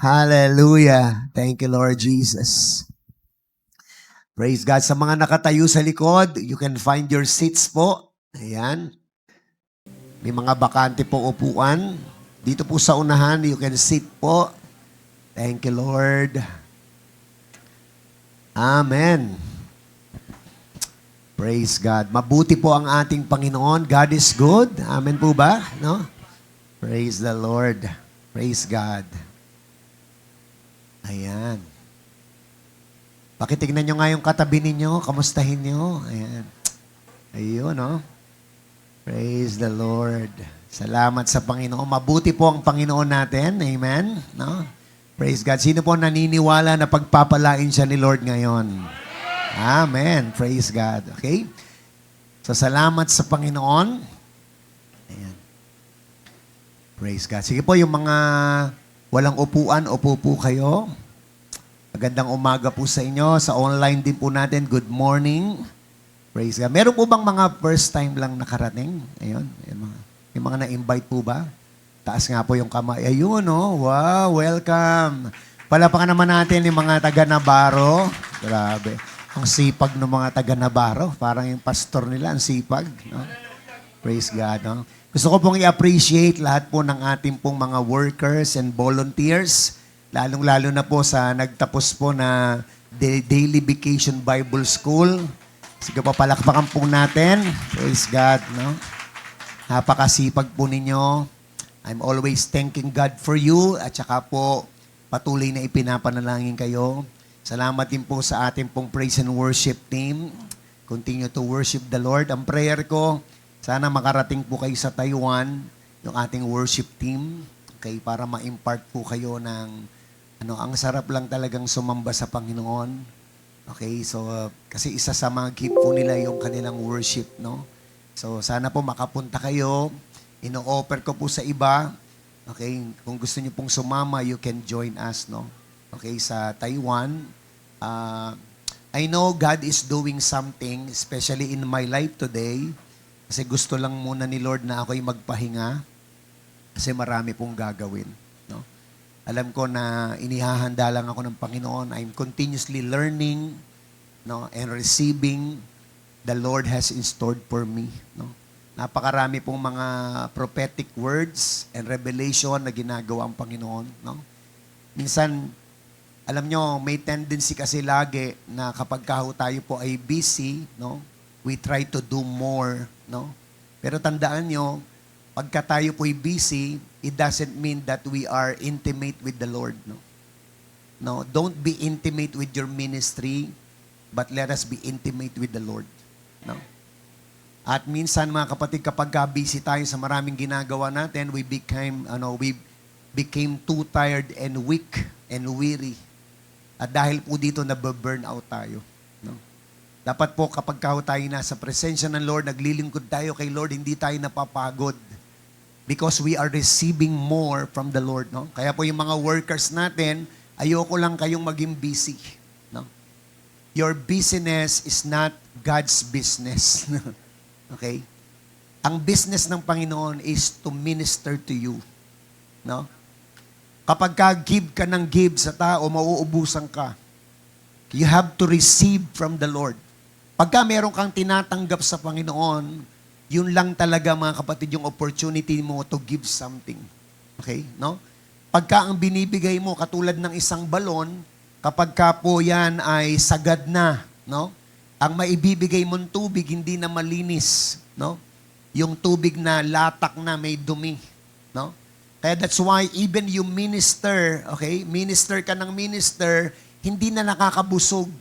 Hallelujah. Thank you, Lord Jesus. Praise God. Sa mga nakatayo sa likod, you can find your seats po. Ayan. May mga bakante po upuan. Dito po sa unahan, you can sit po. Thank you, Lord. Amen. Praise God. Mabuti po ang ating Panginoon. God is good. Amen po ba? No? Praise the Lord. Praise God. Ayan. Pakitignan nyo nga yung katabi ninyo. Kamustahin nyo. Ayan. Ayun, no? Praise the Lord. Salamat sa Panginoon. Mabuti po ang Panginoon natin. Amen? No? Praise God. Sino po naniniwala na pagpapalain siya ni Lord ngayon? Amen. Praise God. Okay? So, salamat sa Panginoon. Ayan. Praise God. Sige po, yung mga walang upuan, upo po kayo. Magandang umaga po sa inyo. Sa online din po natin, good morning. Praise God. Meron po bang mga first time lang nakarating? Ayun. Yung mga na-invite po ba? Taas nga po yung kamay. Ayun, oh. Wow, welcome. Palapakan naman natin yung mga taga-Navarro. Grabe. Ang sipag ng mga taga-Navarro. Parang yung pastor nila, ang sipag. No? Praise God. No? Gusto ko pong i-appreciate lahat po ng ating pong mga workers and volunteers. Lalong-lalo na po sa nagtapos po na Daily Vacation Bible School. Sige po, palakpakan po natin. Praise God. No? Napakasipag po ninyo. I'm always thanking God for you. At saka po, patuloy na ipinapanalangin kayo. Salamat din po sa ating pong praise and worship team. Continue to worship the Lord. Ang prayer ko, sana makarating po kayo sa Taiwan, yung ating worship team. Okay, para ma-impart po kayo ng, ang sarap lang talagang sumamba sa Panginoon. Okay, so kasi isa sa mga gift po nila yung kanilang worship, no? So sana po makapunta kayo. Ino-offer ko po sa iba. Okay, kung gusto niyo pong sumama, you can join us, no? Okay, sa Taiwan. I know God is doing something, especially in my life today. Kasi gusto lang muna ni Lord na ako'y magpahinga. Kasi marami pong gagawin, no? Alam ko na inihahanda lang ako ng Panginoon. I'm continuously learning, no, and receiving the Lord has in store for me, no. Napakarami pong mga prophetic words and revelation na ginagawa ang Panginoon, no. Minsan, alam nyo, may tendency kasi lagi na kapag tayo po ay busy, no, we try to do more, no. Pero tandaan nyo, pagka tayo po'y busy, it doesn't mean that we are intimate with the Lord. No? No, don't be intimate with your ministry, but let us be intimate with the Lord. No? At minsan mga kapatid, kapag busy tayo sa maraming ginagawa natin, we became too tired and weak and weary. At dahil po dito, nababurn out tayo. No? Dapat po kapag tayo nasa presensya ng Lord, naglilingkod tayo kay Lord, hindi tayo napapagod. Because we are receiving more from the Lord, no? Kaya po yung mga workers natin, ayoko lang kayong maging busy, no? Your busyness is not God's business. Okay? Ang business ng Panginoon is to minister to you, no? Kapag give ka ng give sa tao, mauubusan ka. You have to receive from the Lord. Pagka meron kang tinatanggap sa Panginoon, yun lang talaga mga kapatid yung opportunity mo to give something. Okay? No? Pagka ang binibigay mo katulad ng isang balon, kapag ka po yan ay sagad na, no? Ang maibibigay mong tubig hindi na malinis, no? Yung tubig na latak na may dumi, no? Kaya that's why even you minister, okay? Minister ka ng minister, hindi na nakakabusog.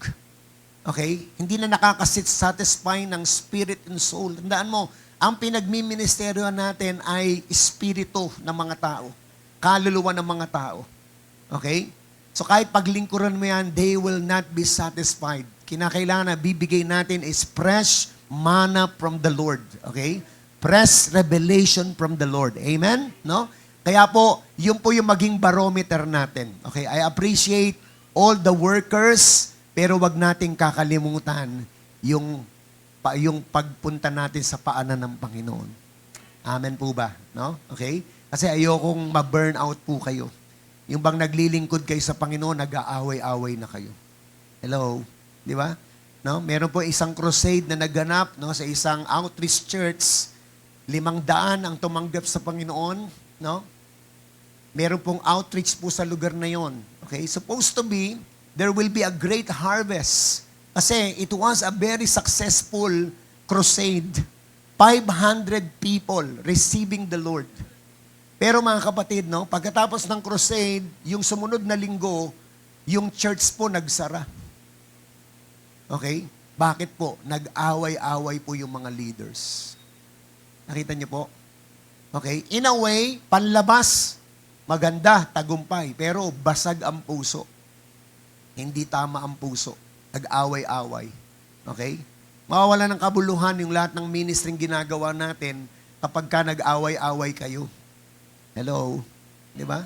Okay? Hindi na nakakasatisfy ng spirit and soul. Tandaan mo, ang pinagmiministeryo natin ay espiritu ng mga tao. Kaluluwa ng mga tao. Okay? So kahit paglingkuran mo yan, they will not be satisfied. Kinakailangan na bibigay natin is fresh manna from the Lord. Okay? Fresh revelation from the Lord. Amen? No? Kaya po, yun po yung maging barometer natin. Okay? I appreciate all the workers, pero wag nating kakalimutan yung pagpunta natin sa paanan ng Panginoon. Amen po ba? No? Okay? Kasi ayokong ma-burn out po kayo. Yung bang naglilingkod kayo sa Panginoon, nag-aaway-away na kayo. Hello? Di ba? No? Meron po isang crusade na naganap, no, sa isang outreach church. 500 ang tumanggap sa Panginoon. No? Meron pong outreach po sa lugar na yon. Okay? Supposed to be, there will be a great harvest. Kasi it was a very successful crusade. 500 people receiving the Lord. Pero mga kapatid, no, pagkatapos ng crusade, yung sumunod na linggo, yung church po nagsara. Okay? Bakit po? Nag-away-away po yung mga leaders. Nakita niyo po? Okay? In a way, panlabas, maganda, tagumpay, pero basag ang puso. Hindi tama ang puso. Nag-away-away. Okay? Mawawala ng kabuluhan yung lahat ng ministering ginagawa natin kapag ka nag-away-away kayo. Hello? Di ba?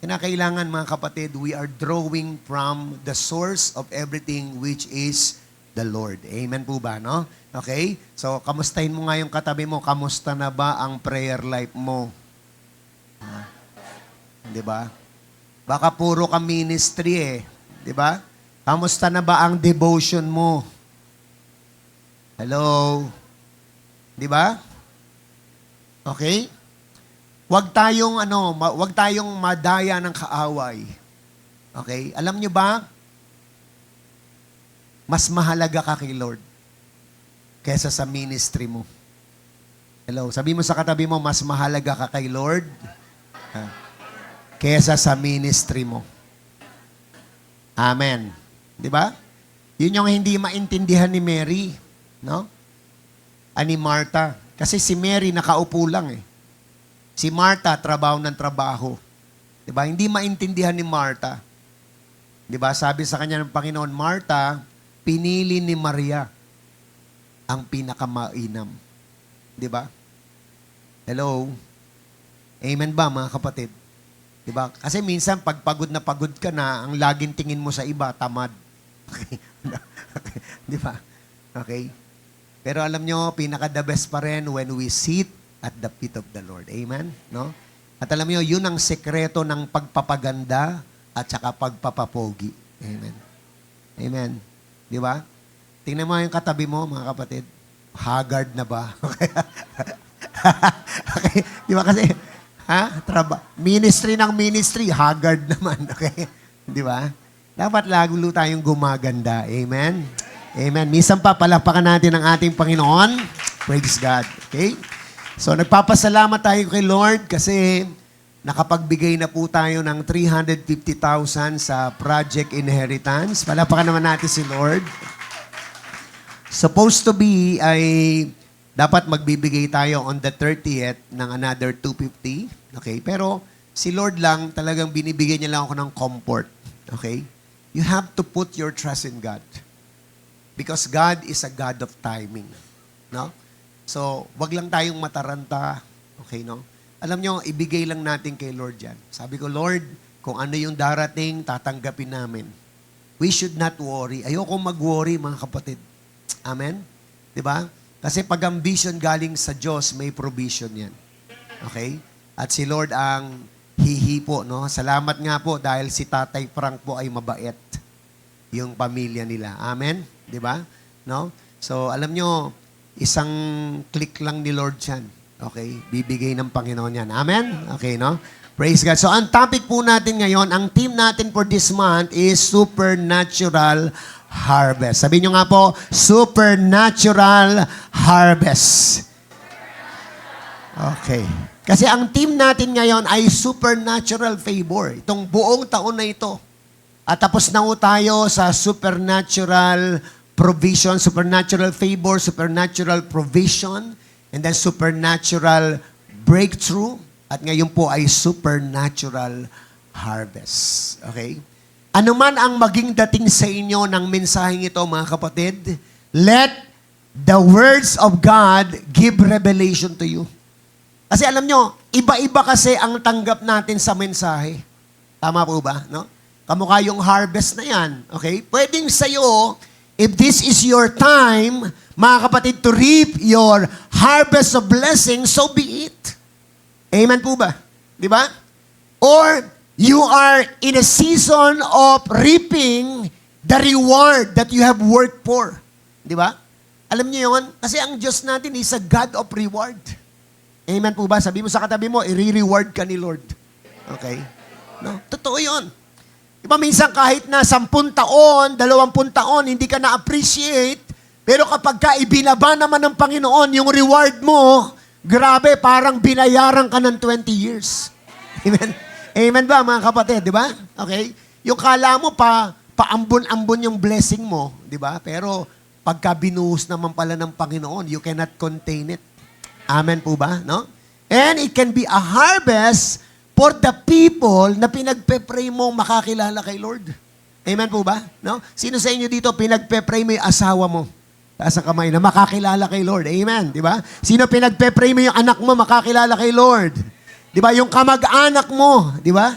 Kinakailangan mga kapatid, we are drawing from the source of everything which is the Lord. Amen po ba, no? Okay? So, kamustahin mo nga yung katabi mo. Kamusta na ba ang prayer life mo? Di ba? Baka puro ka ministry eh. Di ba? Kamusta na ba ang devotion mo? Hello? Di ba? Okay? Huwag tayong madaya ng kaaway. Okay? Alam nyo ba? Mas mahalaga ka kay Lord kaysa sa ministry mo. Hello? Sabi mo sa katabi mo, mas mahalaga ka kay Lord kaysa sa ministry mo. Amen. Di ba? Yun yung hindi maintindihan ni Mary. No? Ani Martha. Kasi si Mary nakaupo lang eh. Si Martha, trabaho ng trabaho. Diba? Hindi maintindihan ni Martha. Diba? Sabi sa kanya ng Panginoon, Martha, pinili ni Maria ang pinakamainam. Diba? Hello? Amen ba, mga kapatid? Diba? Kasi minsan, pag pagod ka na, ang laging tingin mo sa iba, tamad. Okay? Diba? Okay? Pero alam nyo, pinaka-the best pa rin when we sit at the feet of the Lord. Amen? No? At alam niyo, yun ang sekreto ng pagpapaganda at saka pagpapapogi. Amen. Amen. Di ba? Tingnan mo yung katabi mo, mga kapatid. Haggard na ba? Okay. Di ba kasi, ministry ng ministry, haggard naman. Okay? Di ba? Dapat lalo tayong gumaganda. Amen? Amen. Minsan pa, palakpakan natin ang ating Panginoon. Praise God. Okay? So, nagpapasalamat tayo kay Lord kasi nakapagbigay na po tayo ng 350,000 sa Project Inheritance. Palakpakan naman natin si Lord. Supposed to be ay dapat magbibigay tayo on the 30th ng another 250. Okay? Pero si Lord lang, talagang binibigay niya lang ako ng comfort. Okay? You have to put your trust in God. Because God is a God of timing. No? So, wag lang tayong mataranta. Okay, no? Alam nyo, ibigay lang natin kay Lord yan. Sabi ko, Lord, kung ano yung darating, tatanggapin namin. We should not worry. Ayoko mag-worry, mga kapatid. Amen? Diba? Kasi pag ambition galing sa Diyos, may provision yan. Okay? At si Lord ang hihipo, no? Salamat nga po dahil si Tatay Frank po ay mabait. Yung pamilya nila. Amen? Diba? No? So, alam nyo, isang click lang ni Lord yan. Okay? Bibigay ng Panginoon yan. Amen? Okay, no? Praise God. So, ang topic po natin ngayon, ang theme natin for this month is Supernatural Harvest. Sabihin nyo nga po, Supernatural Harvest. Okay. Kasi ang theme natin ngayon ay Supernatural Favor. Itong buong taon na ito. At tapos na po tayo sa Supernatural Provision, supernatural favor, supernatural provision, and then supernatural breakthrough. At ngayon po ay supernatural harvest. Okay? Ano man ang maging dating sa inyo ng mensaheng ito, mga kapatid, let the words of God give revelation to you. Kasi alam nyo, iba-iba kasi ang tanggap natin sa mensahe. Tama po ba? No? Kamukha yung harvest na yan. Okay? Pwedeng sa'yo, if this is your time, mga kapatid, to reap your harvest of blessing, so be it. Amen po ba? Di ba? Or, you are in a season of reaping the reward that you have worked for. Di ba? Alam niyo yun? Kasi ang Diyos natin is a God of reward. Amen po ba? Sabi mo sa katabi mo, i-reward ka ni Lord. Okay? No? Totoo yun. Diba minsan kahit na 10 taon, 20 taon, hindi ka na-appreciate, pero kapag ka ibinaba naman ng Panginoon, yung reward mo, grabe, parang binayaran ka ng 20 years. Amen? Amen ba, mga kapatid? Di ba? Okay? Yung kala mo paambon-ambon yung blessing mo, di ba? Pero pagka binuhos naman pala ng Panginoon, you cannot contain it. Amen po ba? No? And it can be a harvest for the people na pinagpe-pray mo makakilala kay Lord. Amen po ba? No? Sino sa inyo dito pinagpe-pray mo yung asawa mo? Taas ang kamay na makakilala kay Lord. Amen. Di ba? Sino pinagpe-pray mo yung anak mo makakilala kay Lord? Di ba? Yung kamag-anak mo. Di ba?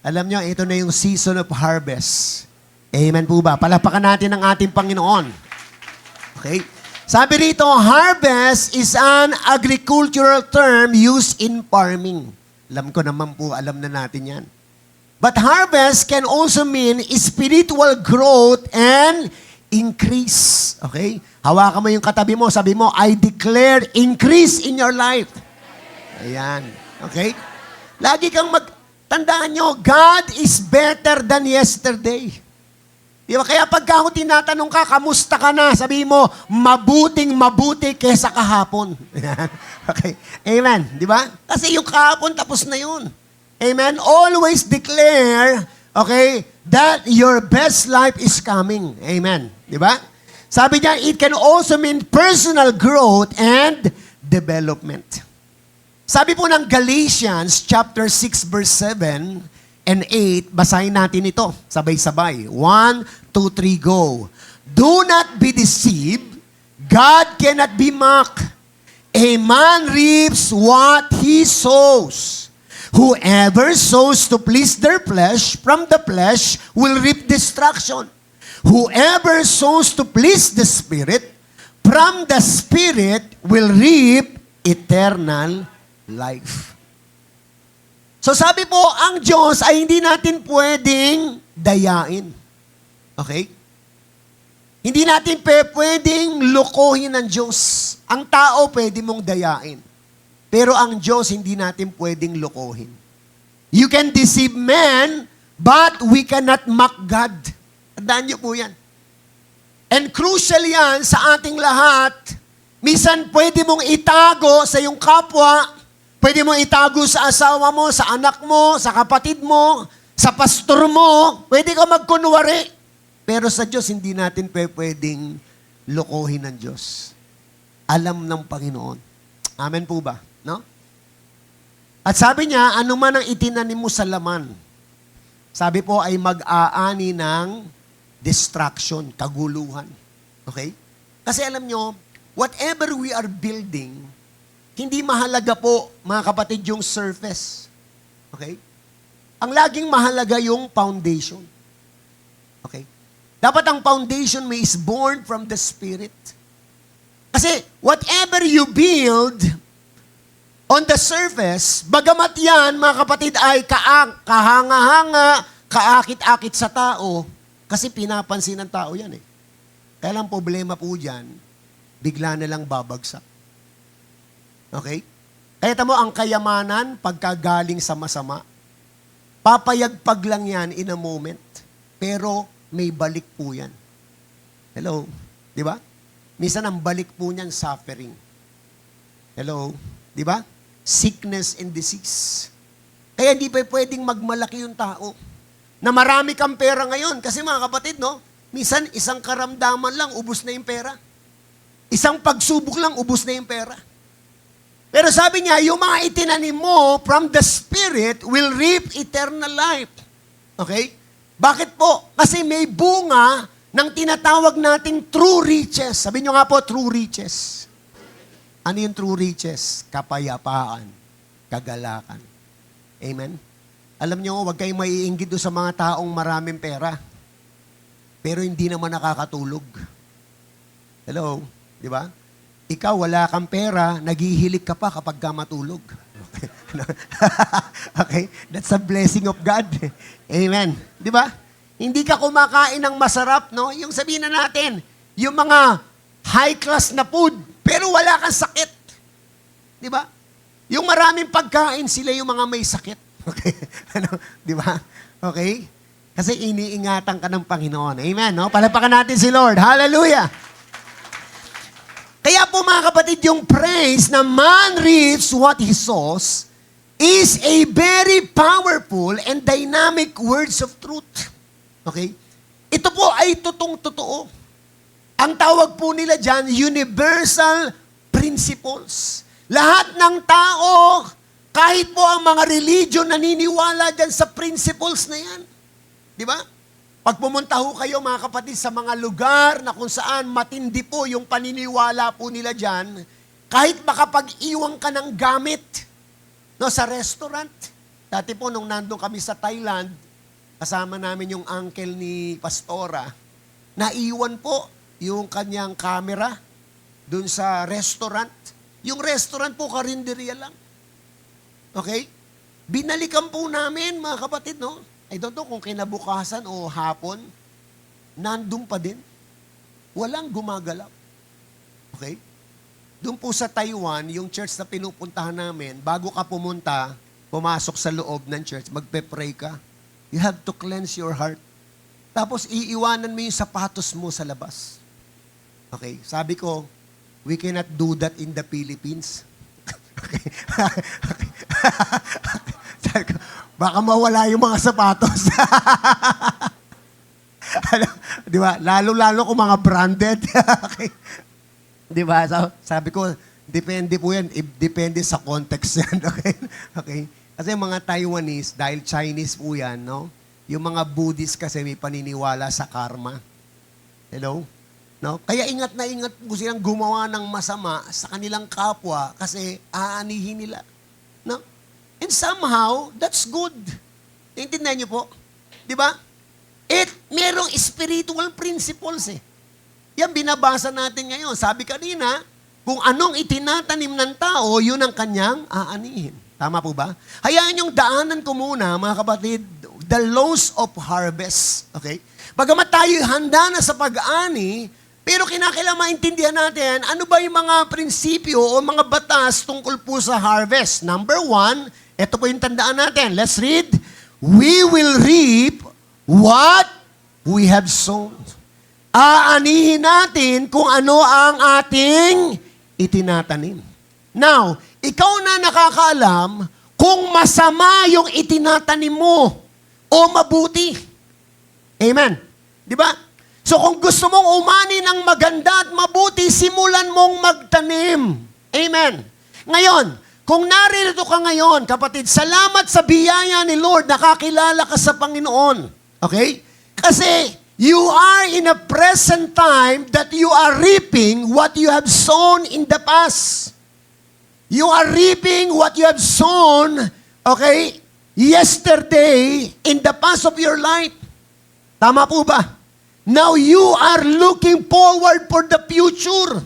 Alam nyo, ito na yung season of harvest. Amen po ba? Palapakan natin ang ating Panginoon. Okay? Sabi rito, harvest is an agricultural term used in farming. Alam ko naman po, alam na natin yan. But harvest can also mean spiritual growth and increase. Okay? Hawakan mo yung katabi mo, sabi mo, I declare increase in your life. Ayan. Okay? Lagi kang tandaan nyo, God is better than yesterday. Di ba? Kaya pagka ako tinatanong ka, kamusta ka na? Sabi mo, mabuting-mabuti kesa kahapon. Okay. Amen. Di ba? Kasi yung kahapon, tapos na yun. Amen. Always declare, okay, that your best life is coming. Amen. Di ba? Sabi niya, it can also mean personal growth and development. Sabi po ng Galatians chapter 6 verse 7 and 8, basahin natin ito, sabay-sabay. 1, 2, 3, go. Do not be deceived. God cannot be mocked. A man reaps what he sows. Whoever sows to please their flesh, from the flesh will reap destruction. Whoever sows to please the Spirit, from the Spirit will reap eternal life. So sabi po, ang Diyos ay hindi natin pwedeng dayain. Okay? Hindi natin pwedeng lokohin ng Diyos. Ang tao pwede mong dayain. Pero ang Diyos hindi natin pwedeng lokohin. You can deceive men, but we cannot mock God. Tandaan niyo po yan. And crucial yan sa ating lahat. Minsan pwede mong itago sa iyong kapwa, pwede mong itago sa asawa mo, sa anak mo, sa kapatid mo, sa pastor mo, pwede ka magkunwari. Pero sa Diyos, hindi natin pwedeng lokohin ng Diyos. Alam ng Panginoon. Amen po ba? No? At sabi niya, ano man ang itinanim mo sa laman, sabi po ay mag-aani ng distraction, kaguluhan. Okay? Kasi alam nyo, whatever we are building, hindi mahalaga po, mga kapatid, yung surface. Okay? Ang laging mahalaga yung foundation. Okay? Dapat ang foundation mo is born from the Spirit. Kasi whatever you build on the surface, bagamat yan, mga kapatid, ay kahanga-hanga, kaakit-akit sa tao, kasi pinapansin ng tao yan eh. Kaya lang problema po dyan, bigla na lang babagsak. Okay? Kaya tamo, ang kayamanan, pagkagaling sa masama, papayagpag lang yan in a moment, pero may balik po yan. Hello? Di ba? Minsan ang balik po niyan, suffering. Hello? Di ba? Sickness and disease. Kaya hindi pa pwedeng magmalaki yung tao. Na marami kang pera ngayon. Kasi mga kapatid, no? Minsan, isang karamdaman lang, ubos na yung pera. Isang pagsubok lang, ubos na yung pera. Pero sabi niya, yung mga itinanim mo from the Spirit will reap eternal life. Okay? Bakit po? Kasi may bunga ng tinatawag nating true riches. Sabi niyo nga po, true riches. Ano yung true riches? Kapayapaan, kagalakan. Amen? Alam niyo, huwag kayong maiinggit doon sa mga taong maraming pera. Pero hindi naman nakakatulog. Hello? Di ba? Ikaw, wala kang pera, naghihilig ka pa kapag ka matulog. Okay? That's a blessing of God. Amen. Di ba? Hindi ka kumakain ng masarap, no? Yung sabihin na natin, yung mga high class na food, pero wala kang sakit. Di ba? Yung maraming pagkain, sila yung mga may sakit. Okay? Di ba? Okay? Kasi iniingatan ka ng Panginoon. Amen, no? Palapakan natin si Lord. Hallelujah! Kaya po mga kapatid, yung praise na man reaps what he sows is a very powerful and dynamic words of truth. Okay? Ito po ay totoo. Ang tawag po nila dyan, universal principles. Lahat ng tao, kahit po ang mga religion, naniniwala dyan sa principles na yan. Di ba? Pag pumunta ho kayo mga kapatid sa mga lugar na kung saan matindi po yung paniniwala po nila dyan, kahit makapag-iwang ka ng gamit, no, sa restaurant. Dati po nung nandun kami sa Thailand, kasama namin yung uncle ni Pastora, naiwan po yung kanyang camera dun sa restaurant. Yung restaurant po, karinderya lang. Okay? Binalikan po namin, mga kapatid, no? I don't know kung kinabukasan o hapon, nandun pa din. Walang gumagalaw. Okay? Doon po sa Taiwan, yung church na pinupuntahan namin, bago ka pumunta, pumasok sa loob ng church, magpe-pray ka. You have to cleanse your heart. Tapos iiwanan mo yung sapatos mo sa labas. Okay? Sabi ko, we cannot do that in the Philippines. Okay? Sabi ko, baka mawala yung mga sapatos. Di ba? Lalo-lalo kung mga branded. Okay? Di ba? Sabi ko, depende po yan. Depende sa context yan. Okay? Okay? Kasi mga Taiwanese, dahil Chinese po yan, no? Yung mga Buddhist kasi may paniniwala sa karma. Hello? No? Kaya ingat na ingat po silang gumawa ng masama sa kanilang kapwa kasi aanihin nila. No? And somehow, that's good. Naintindihan niyo po? Di ba? Merong spiritual principles eh. Yan binabasa natin ngayon. Sabi kanina, kung anong itinatanim ng tao, yun ang kanyang aanihin. Tama po ba? Hayaan yung daanan ko muna, mga kapatid, the laws of harvest. Okay? Bagamat tayo handa na sa pag-ani, pero kinakailangan maintindihan natin, ano ba yung mga prinsipyo o mga batas tungkol po sa harvest? Number 1, ito po yung tandaan natin. Let's read. We will reap what we have sown. Aanihin natin kung ano ang ating itinatanim. Now, ikaw na nakakaalam kung masama yung itinatanim mo o mabuti. Amen. Di ba? So kung gusto mong umani ng maganda at mabuti, simulan mong magtanim. Amen. Ngayon, kung naririto ka ngayon, kapatid, salamat sa biyaya ni Lord, nakakilala ka sa Panginoon. Okay? Kasi you are in a present time that you are reaping what you have sown in the past. You are reaping what you have sown, okay, yesterday in the past of your life. Tama po ba? Now you are looking forward for the future.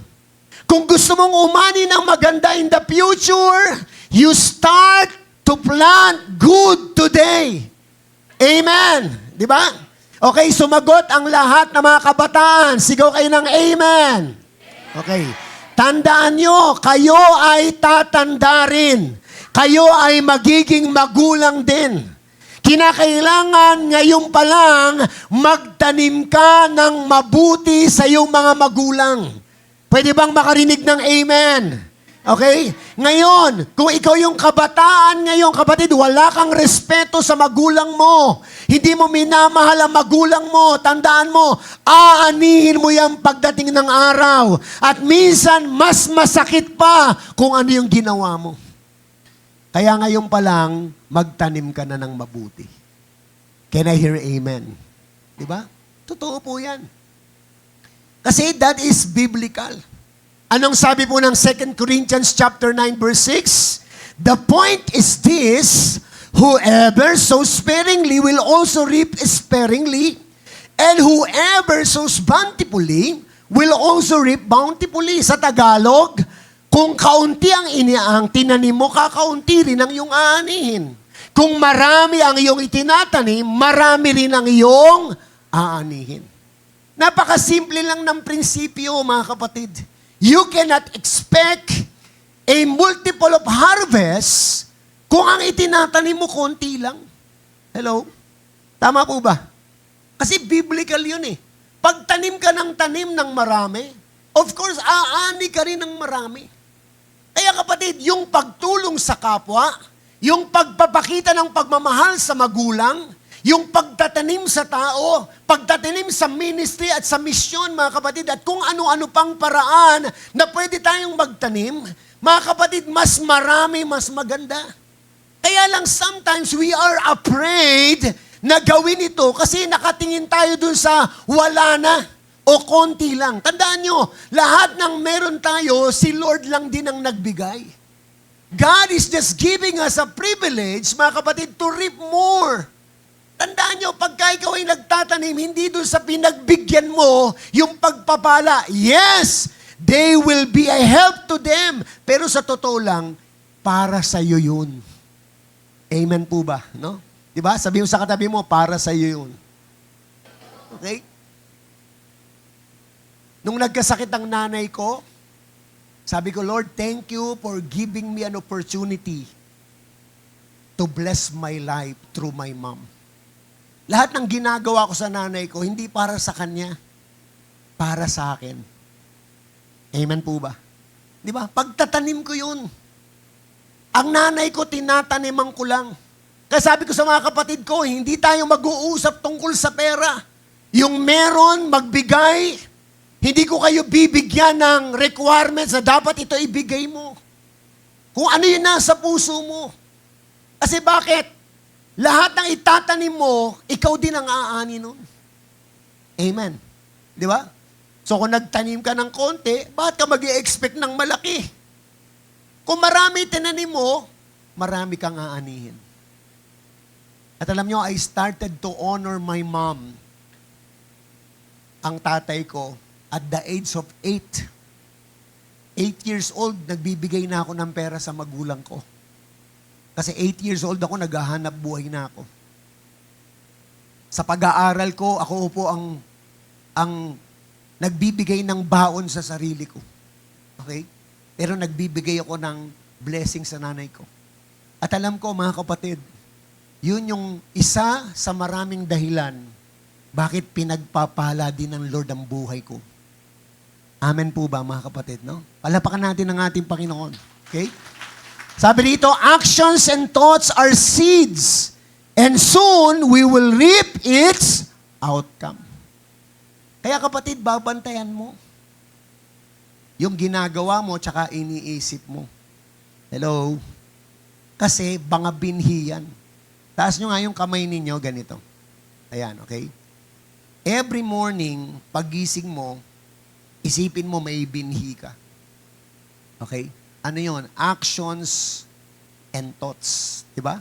Kung gusto mong umani ng maganda in the future, you start to plant good today. Amen. Di ba? Okay, sumagot ang lahat ng mga kabataan. Sigaw kayo ng amen. Okay. Tandaan nyo, kayo ay tatanda rin. Kayo ay magiging magulang din. Kinakailangan ngayon pa lang magtanim ka ng mabuti sa iyong mga magulang. Pwede bang makarinig ng amen? Okay? Ngayon, kung ikaw yung kabataan ngayon, kapatid, wala kang respeto sa magulang mo. Hindi mo minamahal ang magulang mo. Tandaan mo, aanihin mo yan pagdating ng araw. At minsan, mas masakit pa kung ano yung ginawa mo. Kaya ngayon pa lang, magtanim ka na ng mabuti. Can I hear amen? Diba? Totoo po yan. Kasi that is biblical. Anong sabi po ng 2 Corinthians chapter 9 verse 6? The point is this, whoever sows sparingly will also reap sparingly, and whoever sows bountifully will also reap bountifully. Sa Tagalog, Kung kaunti ang tinanim mo, kakaunti rin ang iyong aanihin. Kung marami ang iyong itinatanim, marami rin ang iyong aanihin. Napakasimple lang ng prinsipyo, mga kapatid. You cannot expect a multiple of harvest kung ang itinatanim mo konti lang. Hello? Tama po ba? Kasi biblical yun eh. Pagtanim ka ng tanim ng marami, of course, aani ka rin ng marami. Kaya kapatid, yung pagtulong sa kapwa, yung pagpapakita ng pagmamahal sa magulang, yung pagtatanim sa tao, pagtatanim sa ministry at sa misyon, mga kapatid, at kung ano-ano pang paraan na pwede tayong magtanim, mga kapatid, mas marami, mas maganda. Kaya lang sometimes we are afraid na gawin ito kasi nakatingin tayo dun sa wala na o konti lang. Tandaan nyo, lahat ng meron tayo, si Lord lang din ang nagbigay. God is just giving us a privilege, mga kapatid, to reap more. Tandaan nyo, pagka ikaw ay nagtatanim, hindi dun sa pinagbigyan mo yung pagpapala. Yes, they will be a help to them. Pero sa totoo lang, para sa iyo yun. Amen po ba? No? Diba? Sabi mo sa katabi mo, para sa iyo yun. Okay? Nung nagkasakit ang nanay ko, sabi ko, Lord, thank you for giving me an opportunity to bless my life through my mom. Lahat ng ginagawa ko sa nanay ko, hindi para sa kanya, para sa akin. Amen po ba? Di ba? Pagtatanim ko yun. Ang nanay ko, tinataniman ko lang. Kaya sabi ko sa mga kapatid ko, hindi tayo mag-uusap tungkol sa pera. Yung meron, magbigay. Hindi ko kayo bibigyan ng requirements na dapat ito ibigay mo. Kung ano yun nasa puso mo. Kasi bakit? Lahat ng itatanim mo, ikaw din ang aani nun. Amen. Di ba? So kung nagtanim ka ng konti, bakit ka mag-i-expect ng malaki? Kung marami tinanim mo, marami kang aanihin. At alam nyo, I started to honor my mom. Ang tatay ko, at the age of 8. 8 years old, nagbibigay na ako ng pera sa magulang ko. Kasi 8 years old ako, naghahanap buhay na ako. Sa pag-aaral ko, ako po ang nagbibigay ng baon sa sarili ko. Okay? Pero nagbibigay ako ng blessing sa nanay ko. At alam ko, mga kapatid, yun yung isa sa maraming dahilan bakit pinagpapala din ng Lord ang buhay ko. Amen po ba, mga kapatid, no? Palapakan natin ang ating Panginoon. Okay? Sabi dito, actions and thoughts are seeds, and soon we will reap its outcome. Kaya kapatid, babantayan mo yung ginagawa mo tsaka iniisip mo. Hello? Kasi banga binhi yan. Taas nyo nga yung kamay ninyo, ganito. Ayan, okay? Every morning, pagising mo, isipin mo may binhi ka. Okay? Ano yon? Actions and thoughts. Diba?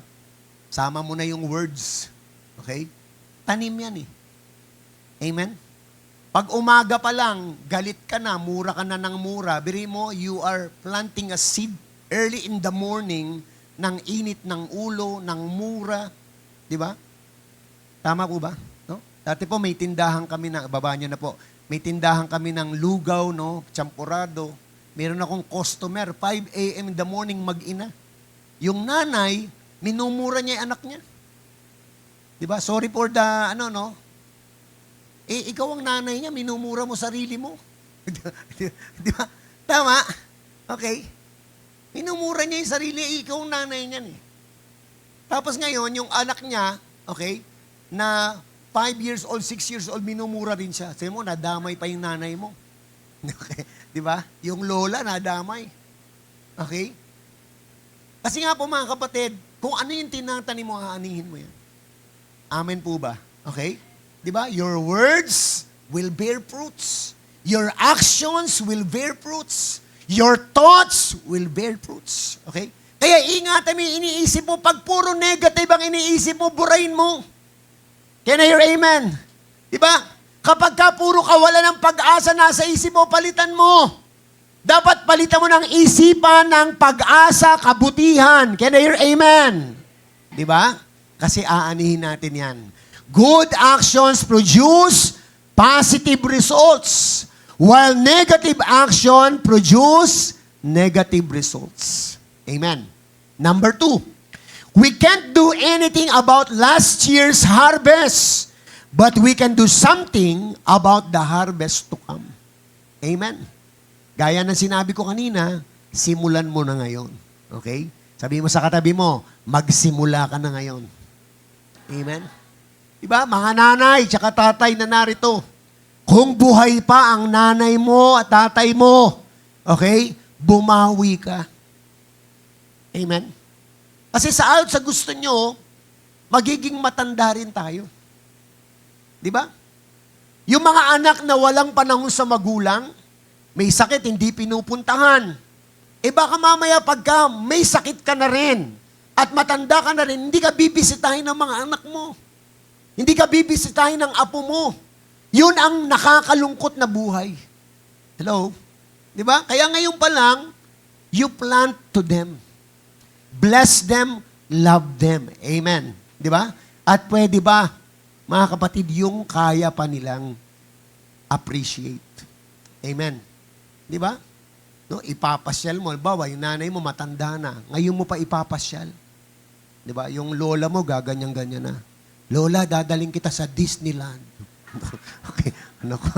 Sama mo na yung words. Okay? Tanim yan eh. Amen? Pag umaga pa lang, galit ka na, mura ka na ng mura, biri mo, you are planting a seed early in the morning ng init ng ulo, ng mura. Diba? Tama po ba? No? Dati po may tindahan kami na, baba nyo na po, may tindahan kami ng lugaw, no, champurado. Meron akong customer, 5 a.m. in the morning mag-ina. Yung nanay, minumura niya yung anak niya. Diba? Sorry for the, ikaw ang nanay niya, minumura mo sarili mo. Diba? Tama? Okay. Minumura niya yung sarili, ikaw ang nanay niya. Tapos ngayon, yung anak niya, okay, na 5 years old, 6 years old, minumura rin siya. Sabi mo, nadamay pa yung nanay mo. Okay? Di ba? Yung lola, nadamay. Okay? Kasi nga po mga kapatid, kung ano yung tinatanim mo, aanihin mo yan. Amen po ba? Okay? Di ba? Your words will bear fruits. Your actions will bear fruits. Your thoughts will bear fruits. Okay? Kaya ingatan mo yung iniisip mo. Pag puro negative ang iniisip mo, burahin mo. Can I hear amen? Diba? Kapag ka puro kawala ng pag-asa nasa isip mo, palitan mo. Dapat palitan mo ng isipan ng pag-asa, kabutihan. Can I hear amen? Di ba? Kasi aanihin natin yan. Good actions produce positive results, while negative action produce negative results. Amen. Number 2, we can't do anything about last year's harvest, but we can do something about the harvest to come. Amen. Gaya ng sinabi ko kanina, simulan mo na ngayon. Okay? Sabi mo sa katabi mo, magsimula ka na ngayon. Amen? Diba? Mga nanay, tsaka tatay na narito. Kung buhay pa ang nanay mo at tatay mo, okay? Bumawi ka. Amen? Kasi sa gusto nyo, magiging matanda rin tayo. Diba? Yung mga anak na walang panahon sa magulang, may sakit, hindi pinupuntahan. Eh baka mamaya pagka may sakit ka na rin at matanda ka na rin, hindi ka bibisitahin ng mga anak mo. Hindi ka bibisitahin ng apo mo. Yun ang nakakalungkot na buhay. Hello? Di ba? Kaya ngayon pa lang, you plant to them. Bless them, love them. Amen. Di ba? At pwede ba, mga kapatid, yung kaya pa nilang appreciate. Amen. Di ba? No, ipapasyal mo. Bawa, yung nanay mo matanda na. Ngayon mo pa ipapasyal. Di ba? Yung lola mo gaganyan-ganyan na. Lola, dadaling kita sa Disneyland. Okay. Ano ko?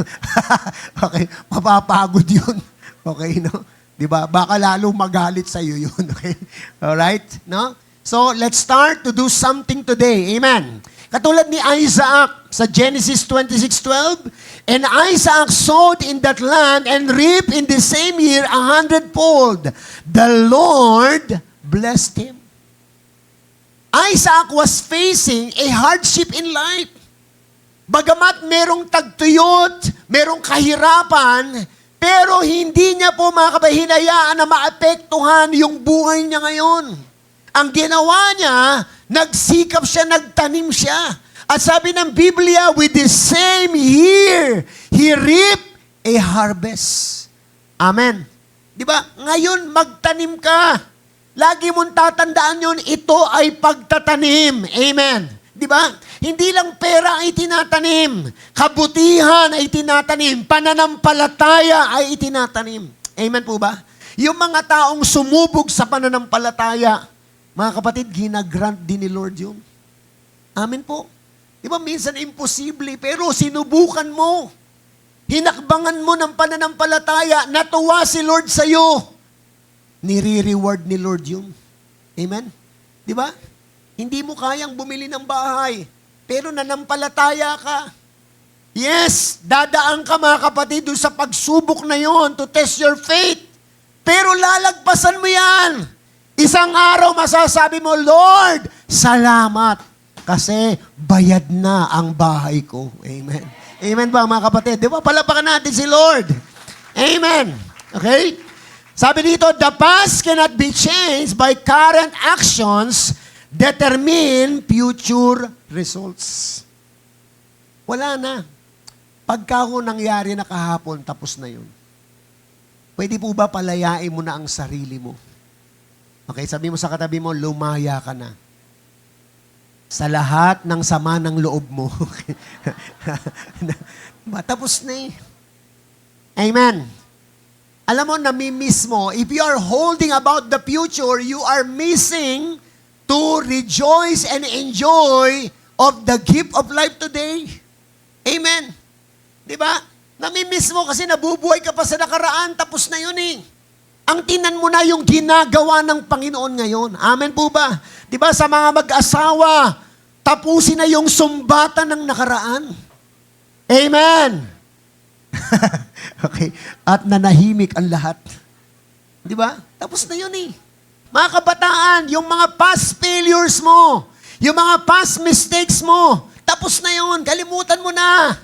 Okay. Mapapagod yun. Okay, no? Di ba? Baka lalo magalit sa iyo yun. Okay? Alright? No? So, let's start to do something today. Amen. Katulad ni Isaac sa Genesis 26:12, and Isaac sowed in that land and reaped in the same year 100-fold. The Lord blessed him. Isaac was facing a hardship in life. Bagamat merong tagtuyot, merong kahirapan, pero hindi niya po hinayaan na maapektuhan yung buhay niya ngayon. Ang ginawa niya, nagsikap siya, nagtanim siya. At sabi ng Biblia, with the same year, he reaped a harvest. Amen. Di ba? Ngayon, magtanim ka. Lagi mong tatandaan yun, ito ay pagtatanim. Amen. Di ba? Hindi lang pera ay tinatanim. Kabutihan ay tinatanim. Pananampalataya ay itinatanim. Amen po ba? Yung mga taong sumubog sa pananampalataya, mga kapatid, ginagrant din ni Lord yun. Amen po. Di ba, minsan imposible, pero sinubukan mo. Hinakbangan mo ng pananampalataya, natuwa si Lord sa'yo. Nire-reward ni Lord yun. Amen? Di ba? Hindi mo kayang bumili ng bahay, pero nanampalataya ka. Yes, dadaan ka mga kapatid doon sa pagsubok na yon to test your faith. Pero lalagpasan mo yan. Isang araw masasabi mo, Lord, salamat. Kasi bayad na ang bahay ko. Amen. Amen ba mga kapatid? Di ba? Palapakan natin si Lord. Amen. Okay? Sabi dito, the past cannot be changed by current actions determine future results. Wala na. Pagka ho nangyari na kahapon, tapos na yun. Pwede po ba palayain mo na ang sarili mo? Okay, sabi mo sa katabi mo, lumaya ka na. Sa lahat ng sama ng loob mo. Tapos na eh. Amen. Alam mo, namimiss mo, if you are holding about the future, you are missing to rejoice and enjoy of the gift of life today. Amen. Diba? Namimiss mo kasi nabubuhay ka pa sa nakaraan, tapos na yun eh. Ang tinan mo na yung ginagawa ng Panginoon ngayon. Amen po ba? Diba sa mga mag-asawa, tapusin na yung sumbatan ng nakaraan. Amen. Okay. At nanahimik ang lahat. Diba? Tapos na yun eh. Mga kabataan, yung mga past failures mo, yung mga past mistakes mo, tapos na yun. Kalimutan mo na.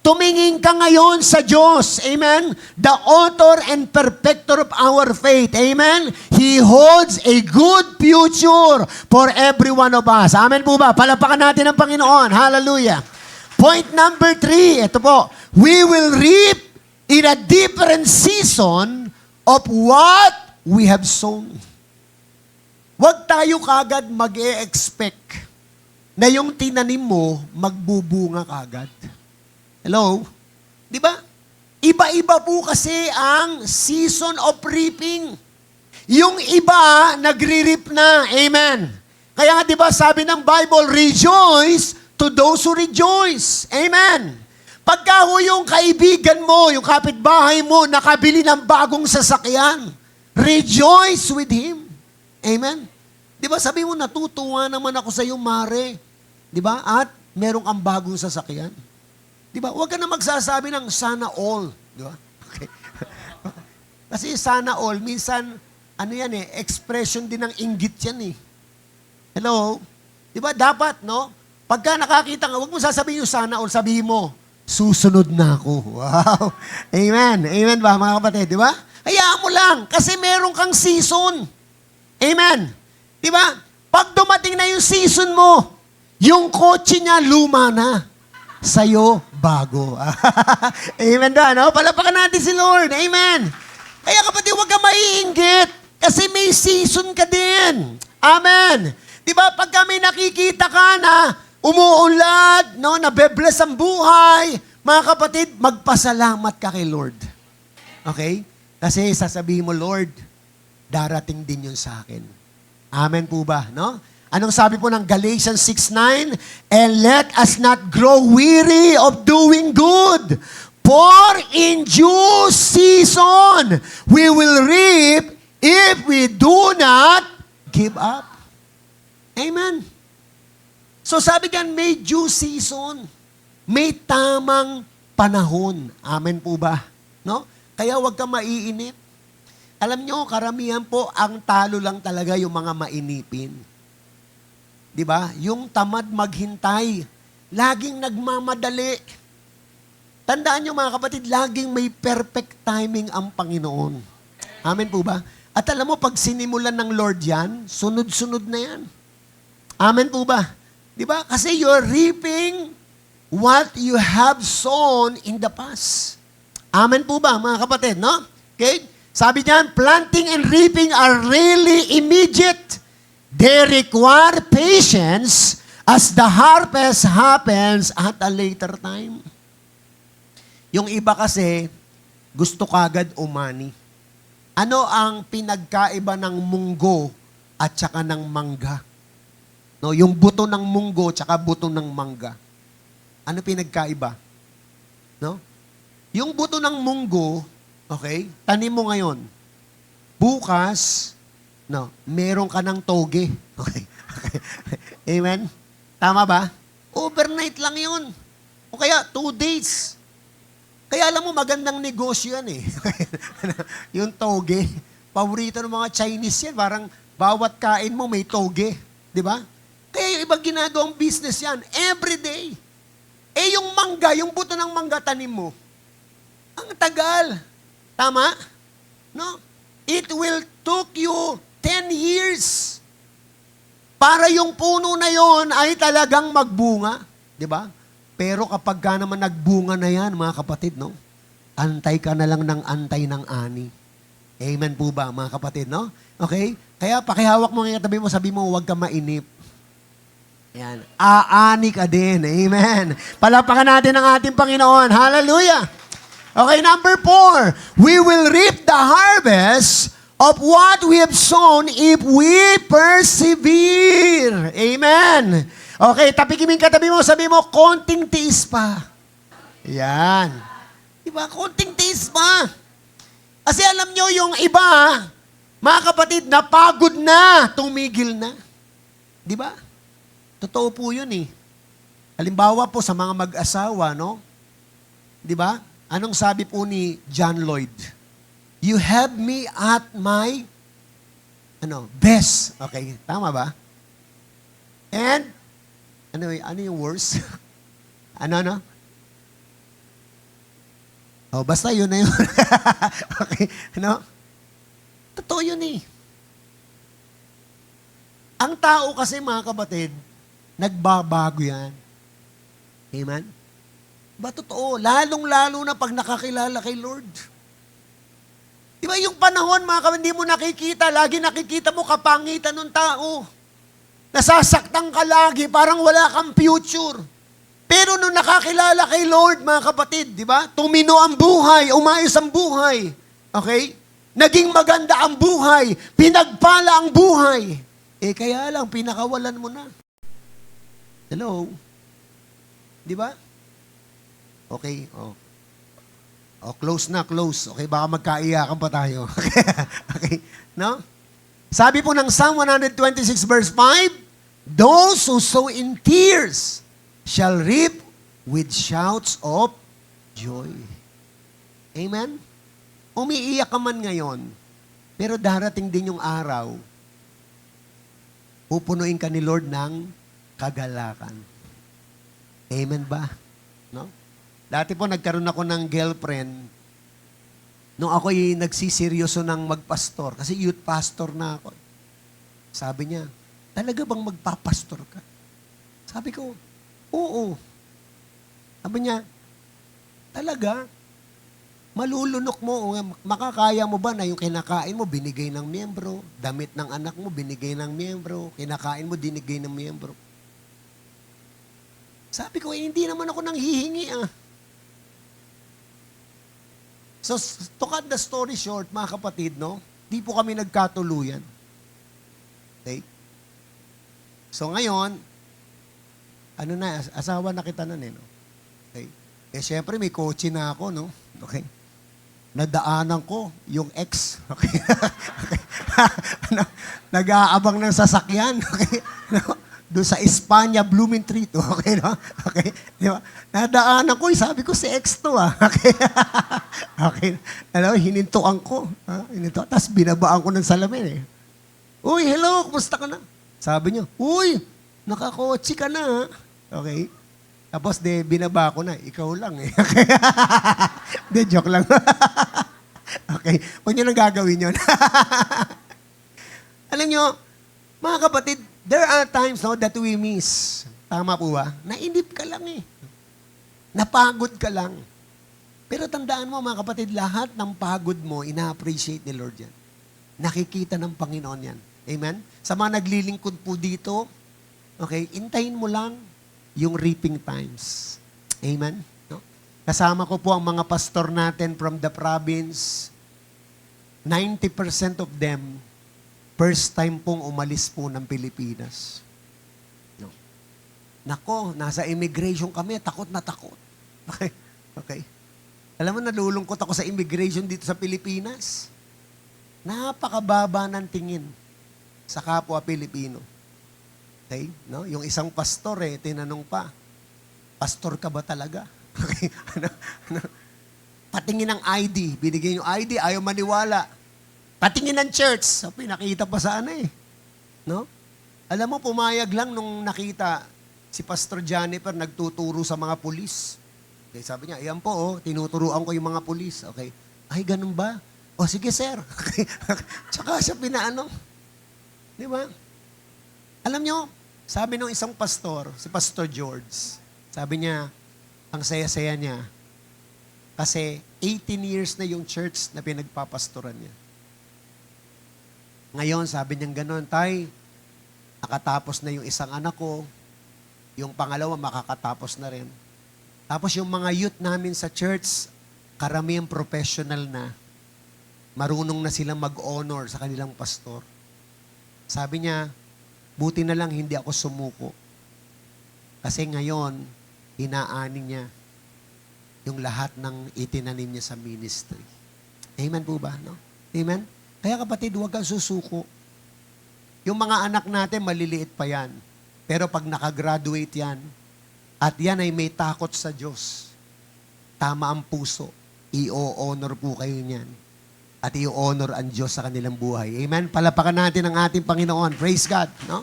Tumingin ka ngayon sa Diyos. Amen? The author and perfecter of our faith. Amen? He holds a good future for every one of us. Amen po ba? Palapakan natin ang Panginoon. Hallelujah. Point number 3, ito po. We will reap in a different season of what we have sown. Huwag tayo kagad mag-e-expect na yung tinanim mo, magbubunga kagad. Hello? Di ba? Iba-iba po kasi ang season of reaping. Yung iba, nagre-reap na. Amen. Kaya nga, di ba, sabi ng Bible, rejoice to those who rejoice. Amen. Pagka ho yung kaibigan mo, yung kapitbahay mo, nakabili ng bagong sasakyan, rejoice with him. Amen. Di ba, sabi mo, natutuwa naman ako sa iyo, Mare. Di ba? At meron kang bagong sasakyan. Di ba? Huwag ka na magsasabi ng sana all. Di ba? Okay. Kasi sana all, minsan, ano yan expression din ng inggit yan Hello? Di ba? Dapat, no? Pagka nakakita ka, huwag mo sasabihin yung sana all, sabihin mo, susunod na ako. Wow. Amen. Amen ba, mga kapatid? Di ba? Hayaan mo lang, kasi meron kang season. Amen. Di ba? Pag dumating na yung season mo, yung kotse niya luma na. Sa'yo, bago. Amen ba, no? Palapakan natin si Lord. Amen. Kaya kapatid, huwag ka maiinggit. Kasi may season ka din. Amen. Di ba? Pag kami nakikita ka na umuunlad, no, nabe-bless ang buhay, mga kapatid, magpasalamat ka kay Lord. Okay? Kasi sasabihin mo, Lord, darating din yun sa akin. Amen po ba? No? Anong sabi po ng Galatians 6:9? And let us not grow weary of doing good, for in due season we will reap if we do not give up. Amen. So sabi diyan, may due season. May tamang panahon. Amen po ba? No? Kaya huwag ka maiinip. Alam nyo, karamihan po, ang talo lang talaga yung mga mainipin. Di ba? Yung tamad maghintay, laging nagmamadali. Tandaan nyo mga kapatid, laging may perfect timing ang Panginoon. Amen po ba? At alam mo, pag sinimulan ng Lord yan, sunod-sunod na yan. Amen po ba? Di ba? Kasi you're reaping what you have sown in the past. Amen po ba, mga kapatid, no? Okay? Sabi niyan, planting and reaping are really immediate. They require patience as the harvest happens at a later time. Yung iba kasi, gusto kagad umani. Ano ang pinagkaiba ng munggo at saka ng mangga? No, yung buto ng munggo at saka buto ng mangga. Ano pinagkaiba? No? Yung buto ng munggo, okay, tanim mo ngayon. Bukas, no, meron ka ng toge. Okay. Amen? Tama ba? Overnight lang yun. O kaya, 2 days. Kaya alam mo, magandang negosyo yan yung toge. Paborito ng mga Chinese yan. Parang bawat kain mo may toge. Di ba? Kaya yung ibang ginagawang business yan. Every day. Yung mangga, yung buto ng mangga tanim mo, ang tagal. Tama? No? It will took you 10 years para yung puno na yon ay talagang magbunga. Di ba? Pero kapag ka naman nagbunga na yan, mga kapatid, no? Antay ka na lang ng antay ng ani. Amen po ba, mga kapatid, no? Okay? Kaya pakihawak mo ngayon, tabi mo, sabi mo, huwag ka mainip. Yan. Aani ka din. Amen. Palapakan natin ang ating Panginoon. Hallelujah. Okay, number 4. We will reap the harvest of what we have sown if we persevere. Amen. Okay, tapikimin ka, tabi mo, sabi mo, konting tiis pa. Yan. Diba? Konting tiis pa. Kasi alam nyo, yung iba, mga kapatid, napagod na, tumigil na. Diba? Totoo po yun Halimbawa po sa mga mag-asawa, no? Diba? Anong sabi po ni John Lloyd? You have me at my best. Okay, tama ba? And, ano yung worst? ano? Oh, basta yun na yun. Okay, Totoo yun Ang tao kasi, mga kapatid, nagbabago yan. Amen? Ba totoo? Lalong-lalo na pag nakakilala kay Lord. Di ba yung panahon, mga kapatid, hindi mo nakikita, lagi nakikita mo kapangitan ng tao. Nasasaktan ka lagi, parang wala kang future. Pero nung nakakilala kay Lord, mga kapatid, di ba? Tumino ang buhay, umayos ang buhay. Okay? Naging maganda ang buhay, pinagpala ang buhay. Eh kaya lang, pinakawalan mo na. Hello? Di ba? Okay, close na, close. Okay, baka magkaiyakan pa tayo. Okay, no? Sabi po ng Psalm 126 verse 5, those who sow in tears shall reap with shouts of joy. Amen? Umiiyak ka man ngayon, pero darating din yung araw, pupunuin ka ni Lord ng kagalakan. Amen ba? No? Dati po nagkaroon ako ng girlfriend nung ako'y nagsiseryoso ng magpastor, kasi youth pastor na ako. Sabi niya, talaga bang magpapastor ka? Sabi ko, oo. Sabi niya, talaga? Malulunok mo, makakaya mo ba na yung kinakain mo, binigay ng miyembro, damit ng anak mo, binigay ng miyembro, kinakain mo, dinigay ng miyembro. Sabi ko, hindi naman ako nang hihingi So, to cut the story short, mga kapatid, no? Di po kami nagkatuluyan. Okay? So, ngayon, asawa na kita nun no? Okay? Eh, syempre, may kotse na ako, no? Okay? Nadaanan ko yung ex. Okay? Okay. Nag-aabang ng sasakyan. Okay? No? Doon sa Espanya, Blooming Treat. Okay, no? Okay? Di ba? Nadaanan ko, sabi ko si ex to, Okay? Okay. Alam mo, hinintuan ko. Hinintuan. Tapos binabaan ko ng salamin, Uy, hello, kumusta ka na? Sabi niya, uy, nakakotse ka na, Okay? Tapos, binaba ko na. Ikaw lang, Okay? Joke lang. Okay. Huwag niyo nang gagawin yun. Alam niyo, mga kapatid, there are times that we miss. Tama po ba? Nainip ka lang Napagod ka lang. Pero tandaan mo, mga kapatid, lahat ng pagod mo, ina-appreciate ni Lord yan. Nakikita ng Panginoon yan. Amen? Sa mga naglilingkod po dito, okay, intayin mo lang yung reaping times. Amen? No? Kasama ko po ang mga pastor natin from the province. 90% of them, first time pong umalis po ng Pilipinas. No. Nako, nasa immigration kami, takot na takot. Okay? Okay? Alam mo, nalulungkot ako sa immigration dito sa Pilipinas. Napakababa ng tingin sa kapwa Pilipino. Okay? No? Yung isang pastor, tinanong pa, pastor ka ba talaga? Okay? Patingin ng ID. Binigay yung ID, ayaw maniwala. Patingin ng church. So, pinakita pa sa No? Alam mo, pumayag lang nung nakita si Pastor Jennifer nagtuturo sa mga pulis. Okay, sabi niya, ayan po, tinuturuan ko yung mga pulis. Okay. Ay, ganun ba? O, sige, sir. Okay. Tsaka siya pinaano. Di ba? Alam nyo, sabi nung isang pastor, si Pastor George, sabi niya, ang saya-saya niya, kasi 18 years na yung church na pinagpapastoran niya. Ngayon, sabi niya gano'n, Tay, nakatapos na yung isang anak ko, yung pangalawa makakatapos na rin. Tapos yung mga youth namin sa church, karamihan professional na, marunong na silang mag-honor sa kanilang pastor. Sabi niya, buti na lang hindi ako sumuko. Kasi ngayon, inaani niya yung lahat ng itinanim niya sa ministry. Amen po ba? No? Amen? Kaya kapatid, huwag kang susuko. Yung mga anak natin, maliliit pa yan. Pero pag nakagraduate yan, at yan ay may takot sa Diyos, tama ang puso, i-honor po kayo niyan. At i-honor ang Diyos sa kanilang buhay. Amen? Palapakan natin ang ating Panginoon. Praise God. No?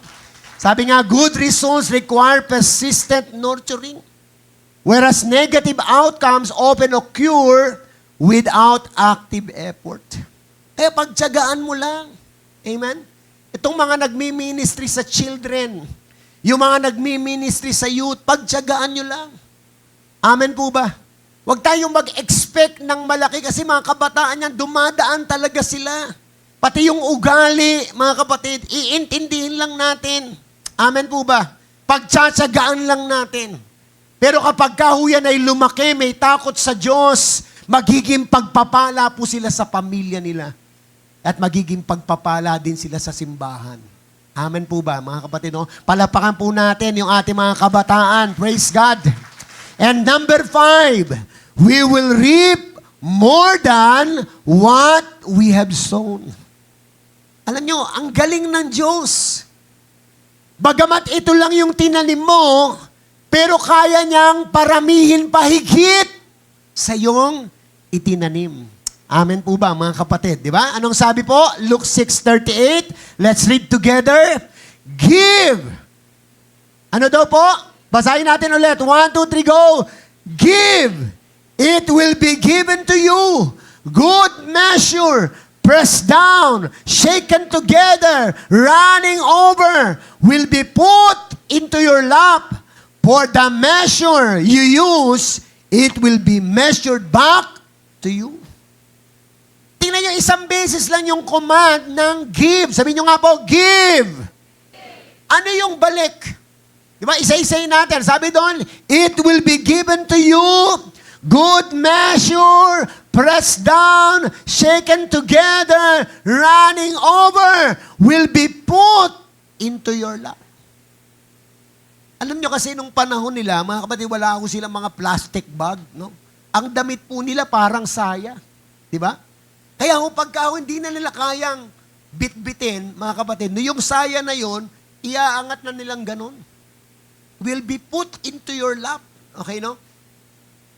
Sabi nga, good results require persistent nurturing. Whereas negative outcomes often occur without active effort. Kaya pagtiyagaan mo lang. Amen? Itong mga nagmi-ministry sa children, yung mga nagmi-ministry sa youth, pagtiyagaan nyo lang. Amen po ba? Huwag tayong mag-expect ng malaki kasi mga kabataan yan, dumadaan talaga sila. Pati yung ugali, mga kapatid, iintindihin lang natin. Amen po ba? Pagtsatsagaan lang natin. Pero kapag kahuyan ay lumaki, may takot sa Diyos, magiging pagpapala po sila sa pamilya nila. At magiging pagpapala din sila sa simbahan. Amen po ba, mga kapatid? No? Palapakan po natin yung ating mga kabataan. Praise God. And number 5, we will reap more than what we have sown. Alam nyo, ang galing ng Diyos. Bagamat ito lang yung tinanim mo, pero kaya niyang paramihin pa higit sa iyong itinanim. Amen po ba, mga kapatid? Di ba? Anong sabi po? Luke 6:38. Let's read together. Give. Ano daw po? Basahin natin ulit. 1, 2, 3, go. Give. It will be given to you. Good measure. Pressed down, shaken together, running over, will be put into your lap. For the measure you use, it will be measured back to you. Tingnan nyo, isang beses lang yung command ng give. Sabihin nyo nga po, give. Ano yung balik? Di ba? Isa-isay natin. Sabi doon, it will be given to you, good measure, pressed down, shaken together, running over, will be put into your lap. Alam nyo kasi nung panahon nila, mga kapatid, wala ako silang mga plastic bag, no? Ang damit po nila parang saya. Di ba? Kaya kung pagka hindi na nila kayang bitbitin, mga kapatid, no, yung saya na yon, iaangat na nilang ganun. Will be put into your lap. Okay, no?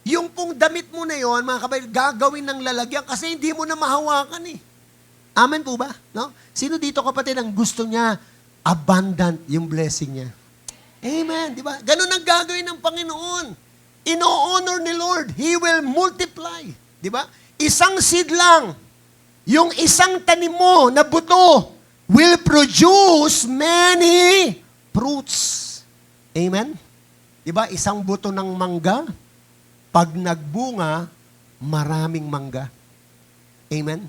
Yung pong damit mo na yon, mga kapatid, gagawin ng lalagyan kasi hindi mo na mahawakan eh. Amen po ba? No? Sino dito kapatid ang gusto niya abundant yung blessing niya? Amen, di ba? Ganun ang gagawin ng Panginoon. Ino-honor ni Lord. He will multiply. Di ba? Isang seed lang. Yung isang tanim mo na buto will produce many fruits. Amen? Di ba? Isang buto ng mangga, pag nagbunga, maraming mangga. Amen?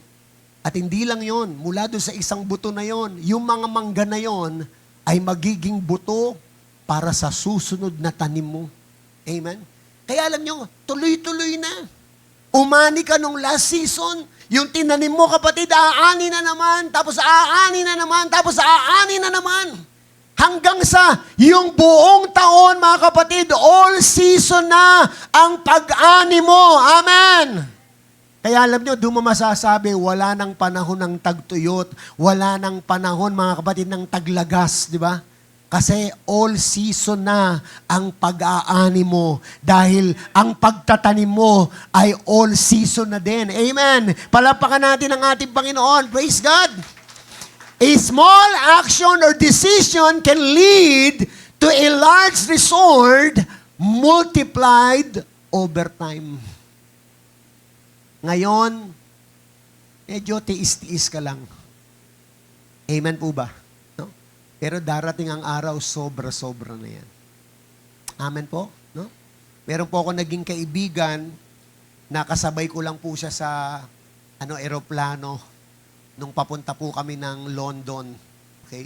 At hindi lang yon, mula doon sa isang buto na yon, yung mga mangga na yon ay magiging buto para sa susunod na tanim mo. Amen? Kaya alam nyo, tuloy-tuloy na. Umani ka nung last season, yung tinanim mo kapatid, aani na naman, tapos aani na naman, tapos aani na naman. Hanggang sa yung buong taon, mga kapatid, all season na ang pag-ani mo. Amen! Kaya alam nyo, doon mo masasabi, wala nang panahon ng tagtuyot, wala nang panahon, mga kapatid, ng taglagas, di ba? Kasi all season na ang pag-aani mo dahil ang pagtatanim mo ay all season na din. Amen! Palapakan natin ang ating Panginoon. Praise God! A small action or decision can lead to a large result multiplied over time. Ngayon, medyo tiis-tiis ka lang. Amen po ba? No? Pero darating ang araw, sobra-sobra na yan. Amen po? No? Meron po ako naging kaibigan, nakasabay ko lang po siya sa eroplano nung papunta po kami ng London. Okay?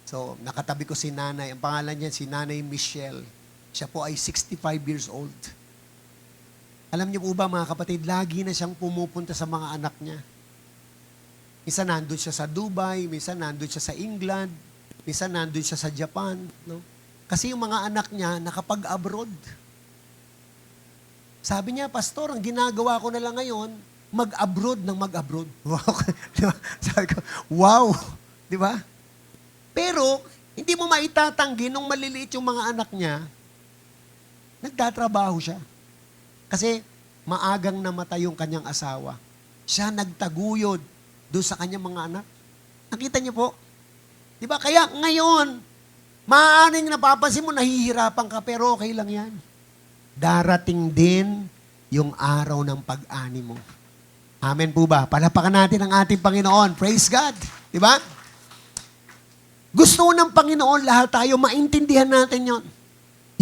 So, nakatabi ko si nanay. Ang pangalan niya, si Nanay Michelle. Siya po ay 65 years old. Alam niyo po ba, mga kapatid, lagi na siyang pumupunta sa mga anak niya. Minsan nandun siya sa Dubai, minsan nandun siya sa England, minsan nandun siya sa Japan. No? Kasi yung mga anak niya nakapag-abroad. Sabi niya, Pastor, ang ginagawa ko na lang ngayon, mag-abroad ng mag-abroad. Wow. Diba? Sabi ko, wow. Di ba? Pero, hindi mo maitatanggi nung maliliit yung mga anak niya, nagtatrabaho siya. Kasi, maagang namatay yung kanyang asawa. Siya nagtaguyod doon sa kanyang mga anak. Nakita niyo po? Di ba? Kaya ngayon, maaaring napapansin mo, nahihirapan ka, pero okay lang yan. Darating din yung araw ng pag-ani mo. Amen po ba? Palapakan natin ang ating Panginoon. Praise God. Di ba? Gusto ng Panginoon lahat tayo, maintindihan natin yon.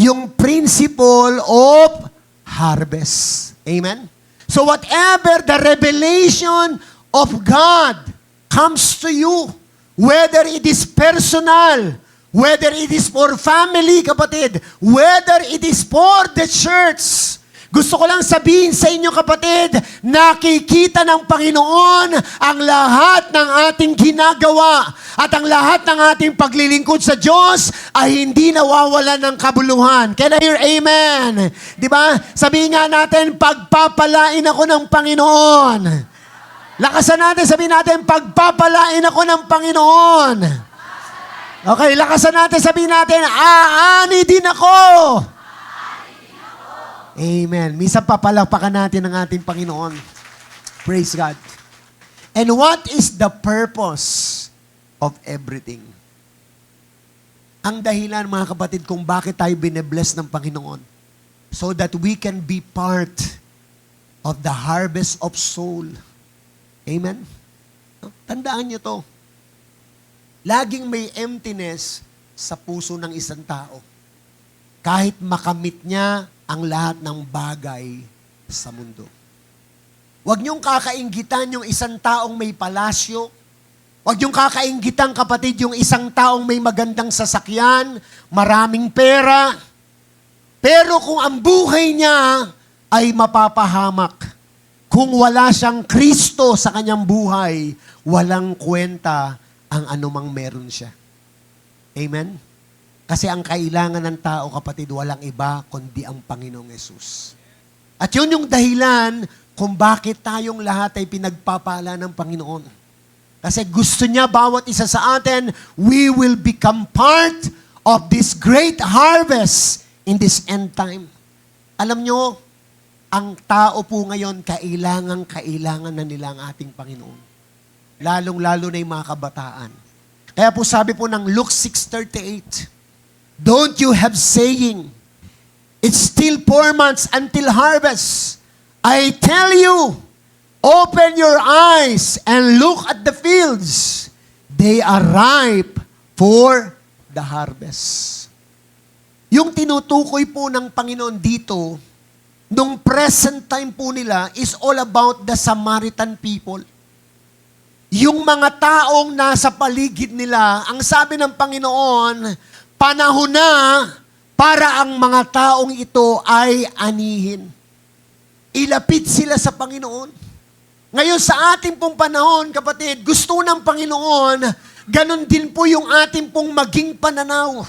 Yung principle of harvest. Amen? So whatever the revelation of God comes to you, whether it is personal, whether it is for family, kapatid, whether it is for the church, gusto ko lang sabihin sa inyo, kapatid, nakikita ng Panginoon ang lahat ng ating ginagawa at ang lahat ng ating paglilingkod sa Diyos ay hindi nawawalan ng kabuluhan. Can I hear amen? Di ba? Sabihin nga natin, pagpapalain ako ng Panginoon. Lakasan natin, sabihin natin, pagpapalain ako ng Panginoon. Okay, lakasan natin, sabihin natin, aani din ako. Amen. Minsan papalapakan natin ang ating Panginoon. Praise God. And what is the purpose of everything? Ang dahilan, mga kapatid, kung bakit tayo binebless ng Panginoon. So that we can be part of the harvest of soul. Amen? Tandaan niyo to. Laging may emptiness sa puso ng isang tao. Kahit makamit niya ang lahat ng bagay sa mundo. Huwag niyong kakainggitan yung isang taong may palasyo. Huwag niyong kakainggitan, kapatid, yung isang taong may magandang sasakyan, maraming pera. Pero kung ang buhay niya ay mapapahamak, kung wala siyang Kristo sa kanyang buhay, walang kwenta ang anumang meron siya. Amen? Kasi ang kailangan ng tao, kapatid, walang iba kundi ang Panginoong Yesus. At yun yung dahilan kung bakit tayong lahat ay pinagpapala ng Panginoon. Kasi gusto niya bawat isa sa atin, we will become part of this great harvest in this end time. Alam nyo, ang tao po ngayon, kailangan na nila ang ating Panginoon. Lalong-lalo na yung mga kabataan. Kaya po sabi po ng Luke 6:38, don't you have saying, it's still 4 months until harvest. I tell you, open your eyes and look at the fields. They are ripe for the harvest. Yung tinutukoy po ng Panginoon dito, nung present time po nila, is all about the Samaritan people. Yung mga taong nasa paligid nila, ang sabi ng Panginoon, panahon na para ang mga taong ito ay anihin. Ilapit sila sa Panginoon. Ngayon sa ating pong panahon, kapatid, gusto ng Panginoon, ganun din po yung ating pong maging pananaw.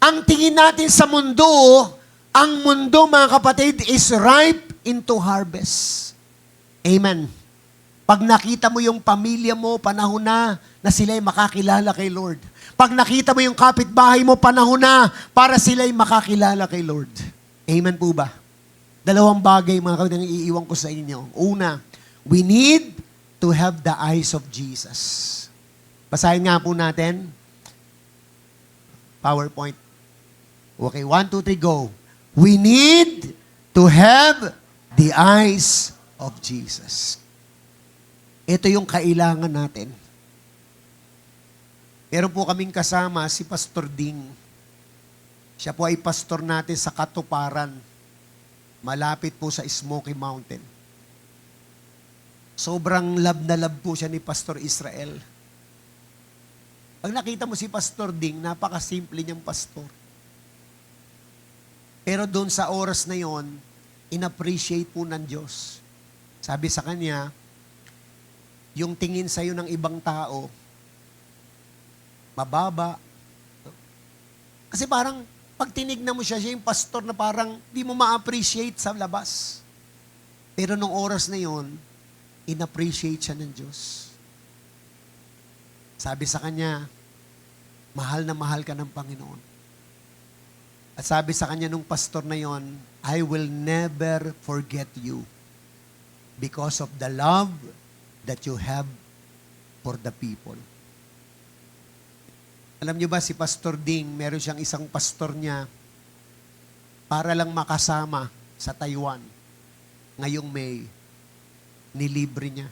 Ang tingin natin sa mundo, ang mundo, mga kapatid, is ripe into harvest. Amen. Pag nakita mo yung pamilya mo, panahon na sila'y makakilala kay Lord. Pag nakita mo yung kapitbahay mo, panahon na para sila'y makakilala kay Lord. Amen po ba? 2 bagay, mga kapatid, ang iiwan ko sa inyo. Una, we need to have the eyes of Jesus. Basahin nga po natin. PowerPoint. Okay, 1, 2, 3, go. We need to have the eyes of Jesus. Ito yung kailangan natin. Meron po kaming kasama si Pastor Ding. Siya po ay pastor natin sa Katuparan. Malapit po sa Smoky Mountain. Sobrang love na love po siya ni Pastor Israel. Pag nakita mo si Pastor Ding, napakasimple niyang pastor. Pero doon sa oras na yon, in-appreciate po ng Diyos. Sabi sa kanya, yung tingin sa'yo ng ibang tao, mababa. Kasi parang, pag tinignan mo siya yung pastor na parang di mo ma-appreciate sa labas. Pero nung oras na yon, in-appreciate siya ng Diyos. Sabi sa kanya, mahal na mahal ka ng Panginoon. At sabi sa kanya nung pastor na yon, I will never forget you because of the love that you have for the people. Alam niyo ba si Pastor Ding, meron siyang isang pastor niya para lang makasama sa Taiwan. Ngayong May, nilibre niya.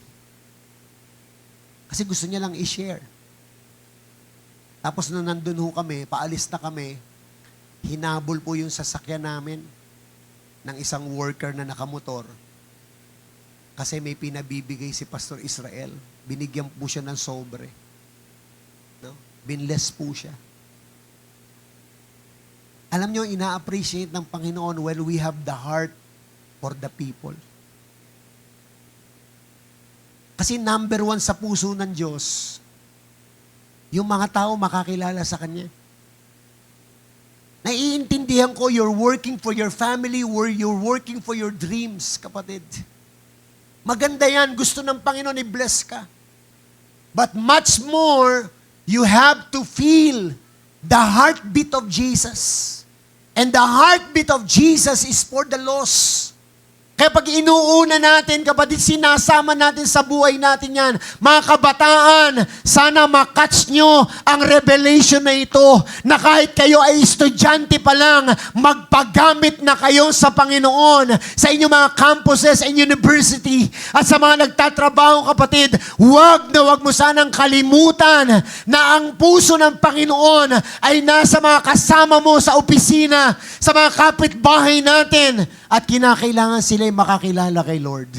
Kasi gusto niya lang i-share. Tapos nung nandun ho kami, paalis na kami, hinabol po yung sasakyan namin. ng isang worker na nakamotor kasi may pinabibigay si Pastor Israel. Binigyan po siya ng sobre. No? Binless po siya. Alam nyo, ina-appreciate ng Panginoon when we have the heart for the people. Kasi number one sa puso ng Diyos, yung mga tao makakilala sa Kanya. Naiintindihan ko, you're working for your family, you're working for your dreams, kapatid. Maganda yan, gusto ng Panginoon i-bless ka. But much more, you have to feel the heartbeat of Jesus. And the heartbeat of Jesus is for the lost. Kaya pag inuuna natin, kapatid, sinasama natin sa buhay natin yan. Mga kabataan, sana makatch nyo ang revelation na ito na kahit kayo ay estudyante pa lang, magpagamit na kayo sa Panginoon, sa inyong mga campuses and university. At sa mga nagtatrabaho, kapatid, wag mo sanang kalimutan na ang puso ng Panginoon ay nasa mga kasama mo sa opisina, sa mga kapitbahay natin, at kinakailangan sila makakilala kay Lord.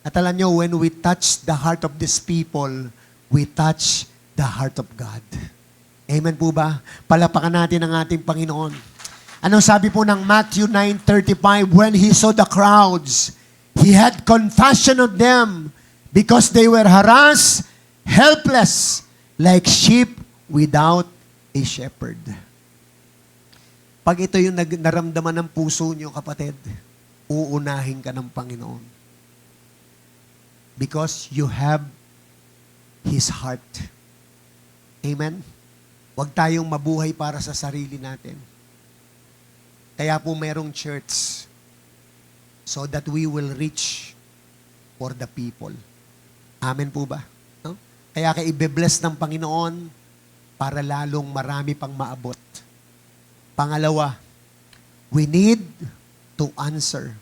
At alam nyo, when we touch the heart of these people, we touch the heart of God. Amen po ba? Palapakan natin ang ating Panginoon. Anong sabi po ng Matthew 9:35? When He saw the crowds, He had compassion on them because they were harassed, helpless, like sheep without a shepherd. Pag ito yung naramdaman ng puso nyo, kapatid, uunahin ka ng Panginoon. Because you have His heart. Amen? Huwag tayong mabuhay para sa sarili natin. Kaya po merong church so that we will reach for the people. Amen po ba? No? Kaya i-bless ng Panginoon para lalong marami pang maabot. Pangalawa, we need to answer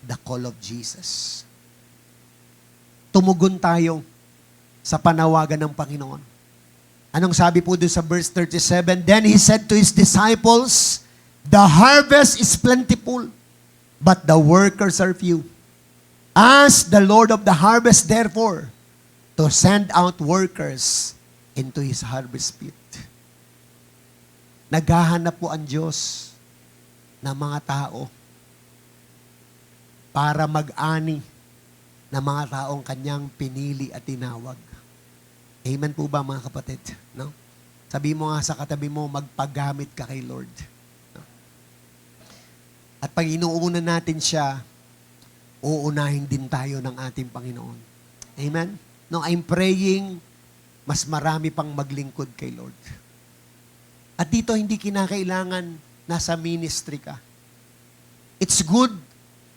the call of Jesus. Tumugon tayo sa panawagan ng Panginoon. Anong sabi po doon sa verse 37? Then He said to His disciples, the harvest is plentiful, but the workers are few. Ask the Lord of the harvest, therefore, to send out workers into His harvest field. Naghahanap po ang Diyos ng mga tao para mag-ani ng mga taong Kanyang pinili at tinawag. Amen po ba, mga kapatid? No? Sabi mo nga sa katabi mo, magpagamit ka kay Lord. No? At pag inuuna natin siya, uunahin din tayo ng ating Panginoon. Amen? No, I'm praying, mas marami pang maglingkod kay Lord. At dito, hindi kinakailangan nasa ministry ka. It's good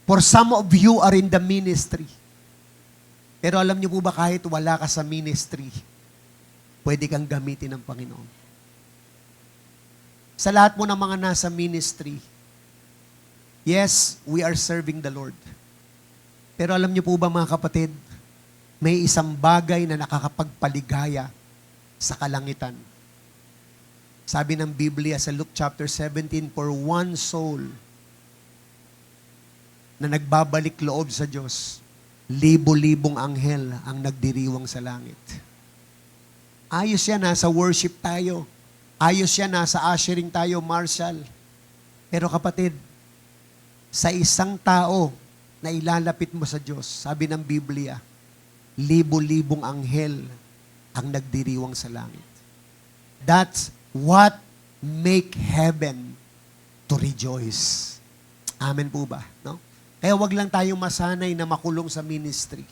for some of you are in the ministry. Pero alam niyo po ba, kahit wala ka sa ministry, pwede kang gamitin ng Panginoon. Sa lahat mo ng mga nasa ministry, yes, we are serving the Lord. Pero alam niyo po ba, mga kapatid, may isang bagay na nakakapagpaligaya sa kalangitan. Sabi ng Biblia sa Luke chapter 17, for one soul na nagbabalik loob sa Diyos, libo-libong anghel ang nagdiriwang sa langit. Ayos yan, nasa worship tayo. Ayos yan, nasa ushering tayo, Marshall. Pero kapatid, sa isang tao na ilalapit mo sa Diyos, sabi ng Biblia, libo-libong anghel ang nagdiriwang sa langit. That's what make heaven to rejoice. Amen po ba? No? Kaya wag lang tayong masanay na makulong sa ministry.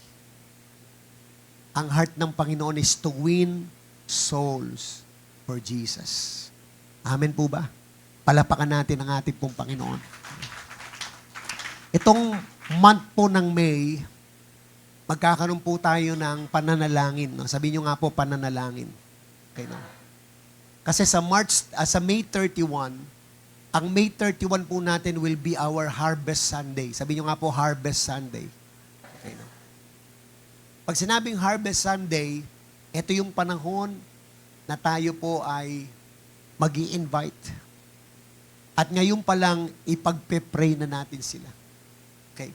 Ang heart ng Panginoon is to win souls for Jesus. Amen po ba? Palapakan natin ang ating pong Panginoon. Itong month po ng May, magkakaroon po tayo ng pananalangin. No? Sabi nyo nga po, pananalangin. Okay, no? Kasi sa May 31, ang May 31 po natin will be our Harvest Sunday. Sabi nyo nga po, Harvest Sunday. Okay, no? Pag sinabing Harvest Sunday, ito yung panahon na tayo po ay mag-i-invite. At ngayon pa lang, ipagpe-pray na natin sila. Okay?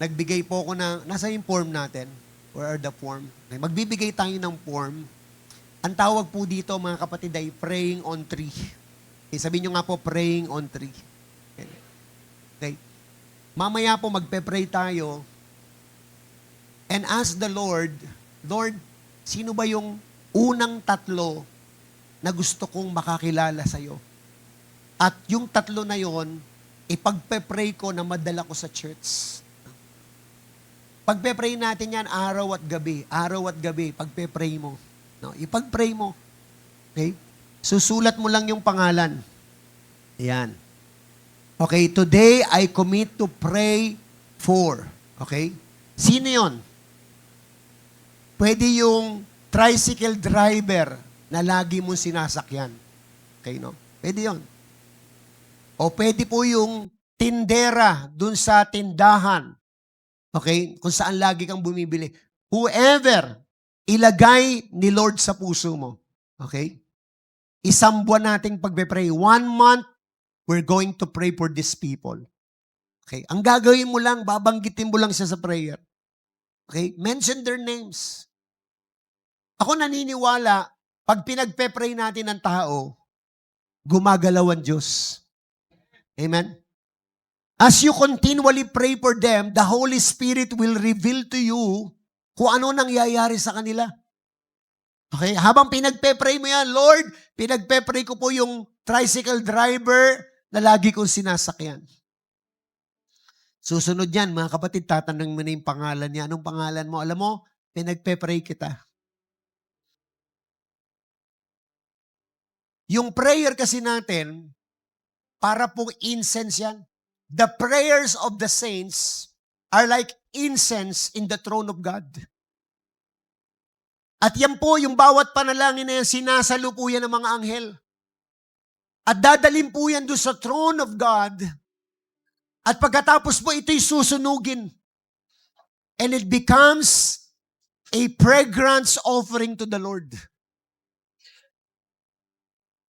Nagbigay po ako ng, nasa yung form natin? Where are the form? Okay, magbibigay tayo ng form. Ang tawag po dito, mga kapatid, ay praying on tree. Okay, sabihin nyo nga po, praying on tree. Okay. Okay. Mamaya po, magpe-pray tayo. And ask the Lord, Lord, sino ba yung unang tatlo na gusto kong makakilala sa'yo? At yung tatlo na yon, ipagpe-pray ko na madala ko sa church. Pagpe-pray natin yan araw at gabi. Araw at gabi, pagpe-pray mo. No, ipag-pray mo. Okay? Susulat mo lang yung pangalan. Ayan. Okay, today I commit to pray for. Okay? Sino yon? Pwede yung tricycle driver na lagi mong sinasakyan. Okay, no? Pwede yon. O pwede po yung tindera dun sa tindahan. Okay? Kung saan lagi kang bumibili. Whoever ilagay ni Lord sa puso mo. Okay? Isang buwan nating pagpe-pray. 1 month, we're going to pray for these people. Okay? Ang gagawin mo lang, babanggitin mo lang siya sa prayer. Okay? Mention their names. Ako naniniwala, pag pinagpe-pray natin ng tao, gumagalaw ang Diyos. Amen? As you continually pray for them, the Holy Spirit will reveal to you kung ano nangyayari sa kanila. Okay? Habang pinagpe-pray mo yan, Lord, pinagpe-pray ko po yung tricycle driver na lagi kong sinasakyan. Susunod yan, mga kapatid, tatanong mo na yung pangalan niya. Anong pangalan mo? Alam mo, pinagpe-pray kita. Yung prayer kasi natin, para pong incense yan. The prayers of the saints are like incense in the throne of God. At yan po, yung bawat panalangin na yan, sinasalo po yan ng mga anghel. At dadalhin po yan doon sa throne of God. At pagkatapos po, ito'y susunugin. And it becomes a fragrance offering to the Lord.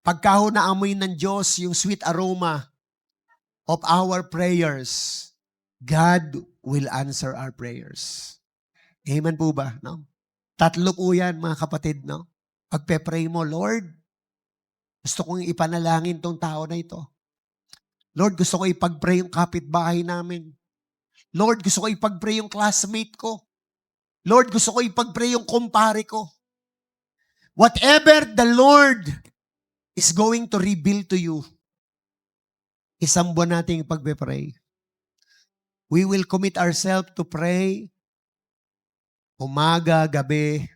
Pagka ho naamoy ng Diyos yung sweet aroma of our prayers, God will answer our prayers. Amen po ba? No? Tatlo po yan, mga kapatid. No? Pagpe-pray mo, Lord, gusto kong ipanalangin tong tao na ito. Lord, gusto ko ipag-pray yung kapitbahay namin. Lord, gusto ko ipag-pray yung classmate ko. Lord, gusto ko ipag-pray yung kumpare ko. Whatever the Lord is going to reveal to you, isang buwan nating pagpe-pray. We will commit ourselves to pray umaga, gabi.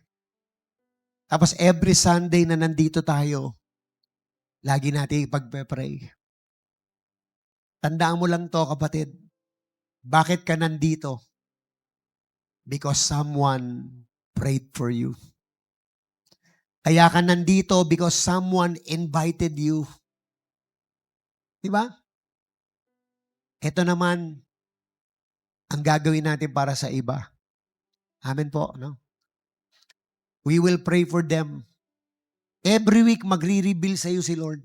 Tapos every Sunday na nandito tayo, lagi nating pagpe-pray. Tandaan mo lang to, kapatid. Bakit ka nandito? Because someone prayed for you. Kaya ka nandito because someone invited you. Diba? Ito naman, ang gagawin natin para sa iba. Amen po, no? We will pray for them. Every week, magre-reveal sa iyo si Lord.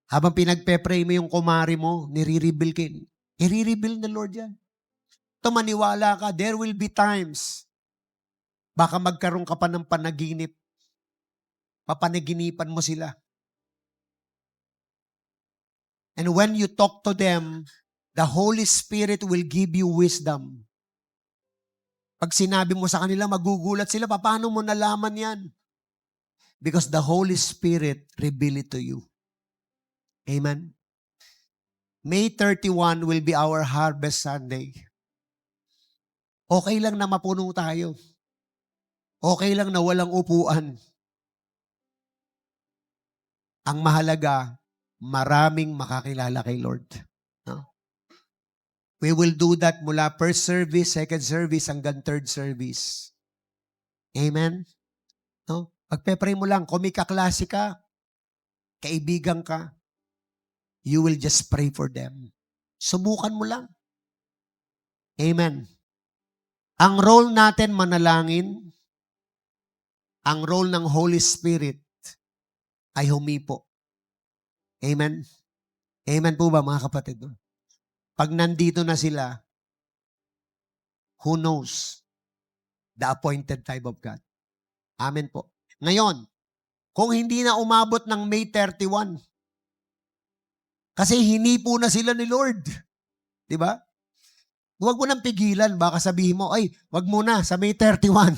Habang pinagpe-pray mo yung kumari mo, nire-reveal kayo. I-reveal ng Lord yan. Ito, maniwala ka, there will be times, baka magkaroon ka pa ng panaginip. Papanaginipan mo sila. And when you talk to them, the Holy Spirit will give you wisdom. Pag sinabi mo sa kanila, magugulat sila, paano mo nalaman yan? Because the Holy Spirit reveal it to you. Amen? May 31 will be our Harvest Sunday. Okay lang na mapuno tayo. Okay lang na walang upuan. Ang mahalaga, maraming makakilala kay Lord. No? We will do that mula first service, second service, hanggang third service. Amen? No? Pagpe-pray mo lang, kung may kaklase ka, kaibigan ka, you will just pray for them. Subukan mo lang. Amen. Ang role natin manalangin, ang role ng Holy Spirit ay humipo. Amen? Amen po ba mga kapatid? Pag nandito na sila, who knows the appointed time of God? Amen po. Ngayon, kung hindi na umabot ng May 31, kasi hinipo na sila ni Lord. Di ba? Huwag mo nang pigilan. Baka sabihin mo, ay, wag muna sa May 31.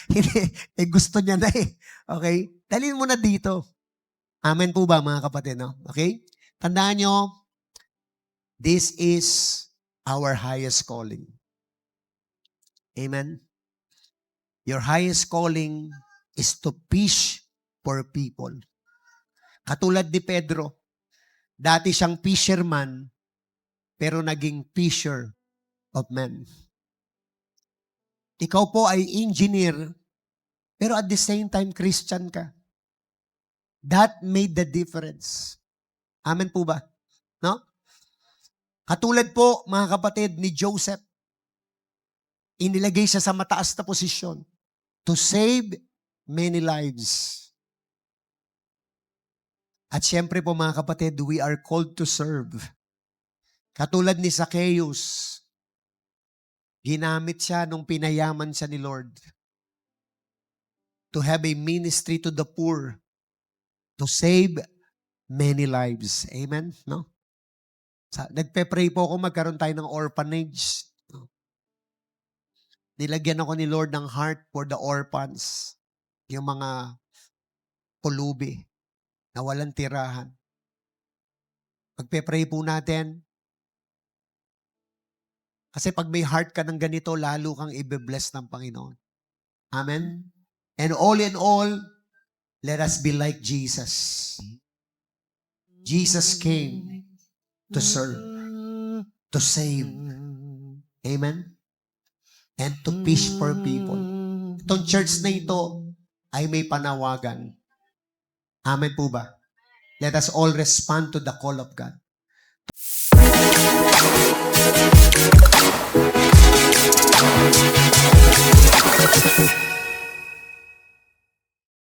Hindi, gusto niya na eh. Okay? Dalhin mo na dito. Amen po ba mga kapatid? No? Okay? Tandaan nyo, this is our highest calling. Amen? Your highest calling is to fish for people. Katulad ni Pedro, dati siyang fisherman, pero naging fisher of men. Ikaw po ay engineer, pero at the same time, Christian ka. That made the difference. Amen po ba? No? Katulad po, mga kapatid, ni Joseph, inilagay siya sa mataas na posisyon to save many lives. At syempre po mga kapatid, we are called to serve. Katulad ni Zacchaeus, ginamit siya nung pinayaman siya ni Lord to have a ministry to the poor, to save many lives. Amen? No? Nagpe-pray po ako magkaroon tayo ng orphanage. No? Nilagyan ako ni Lord ng heart for the orphans, yung mga pulubi na walang tirahan. Magpe-pray po natin. Kasi pag may heart ka ng ganito, lalo kang i-bless ng Panginoon. Amen? And all in all, let us be like Jesus. Jesus came to serve, to save. Amen? And to fish for people. Itong church na ito ay may panawagan. Amen po ba? Let us all respond to the call of God.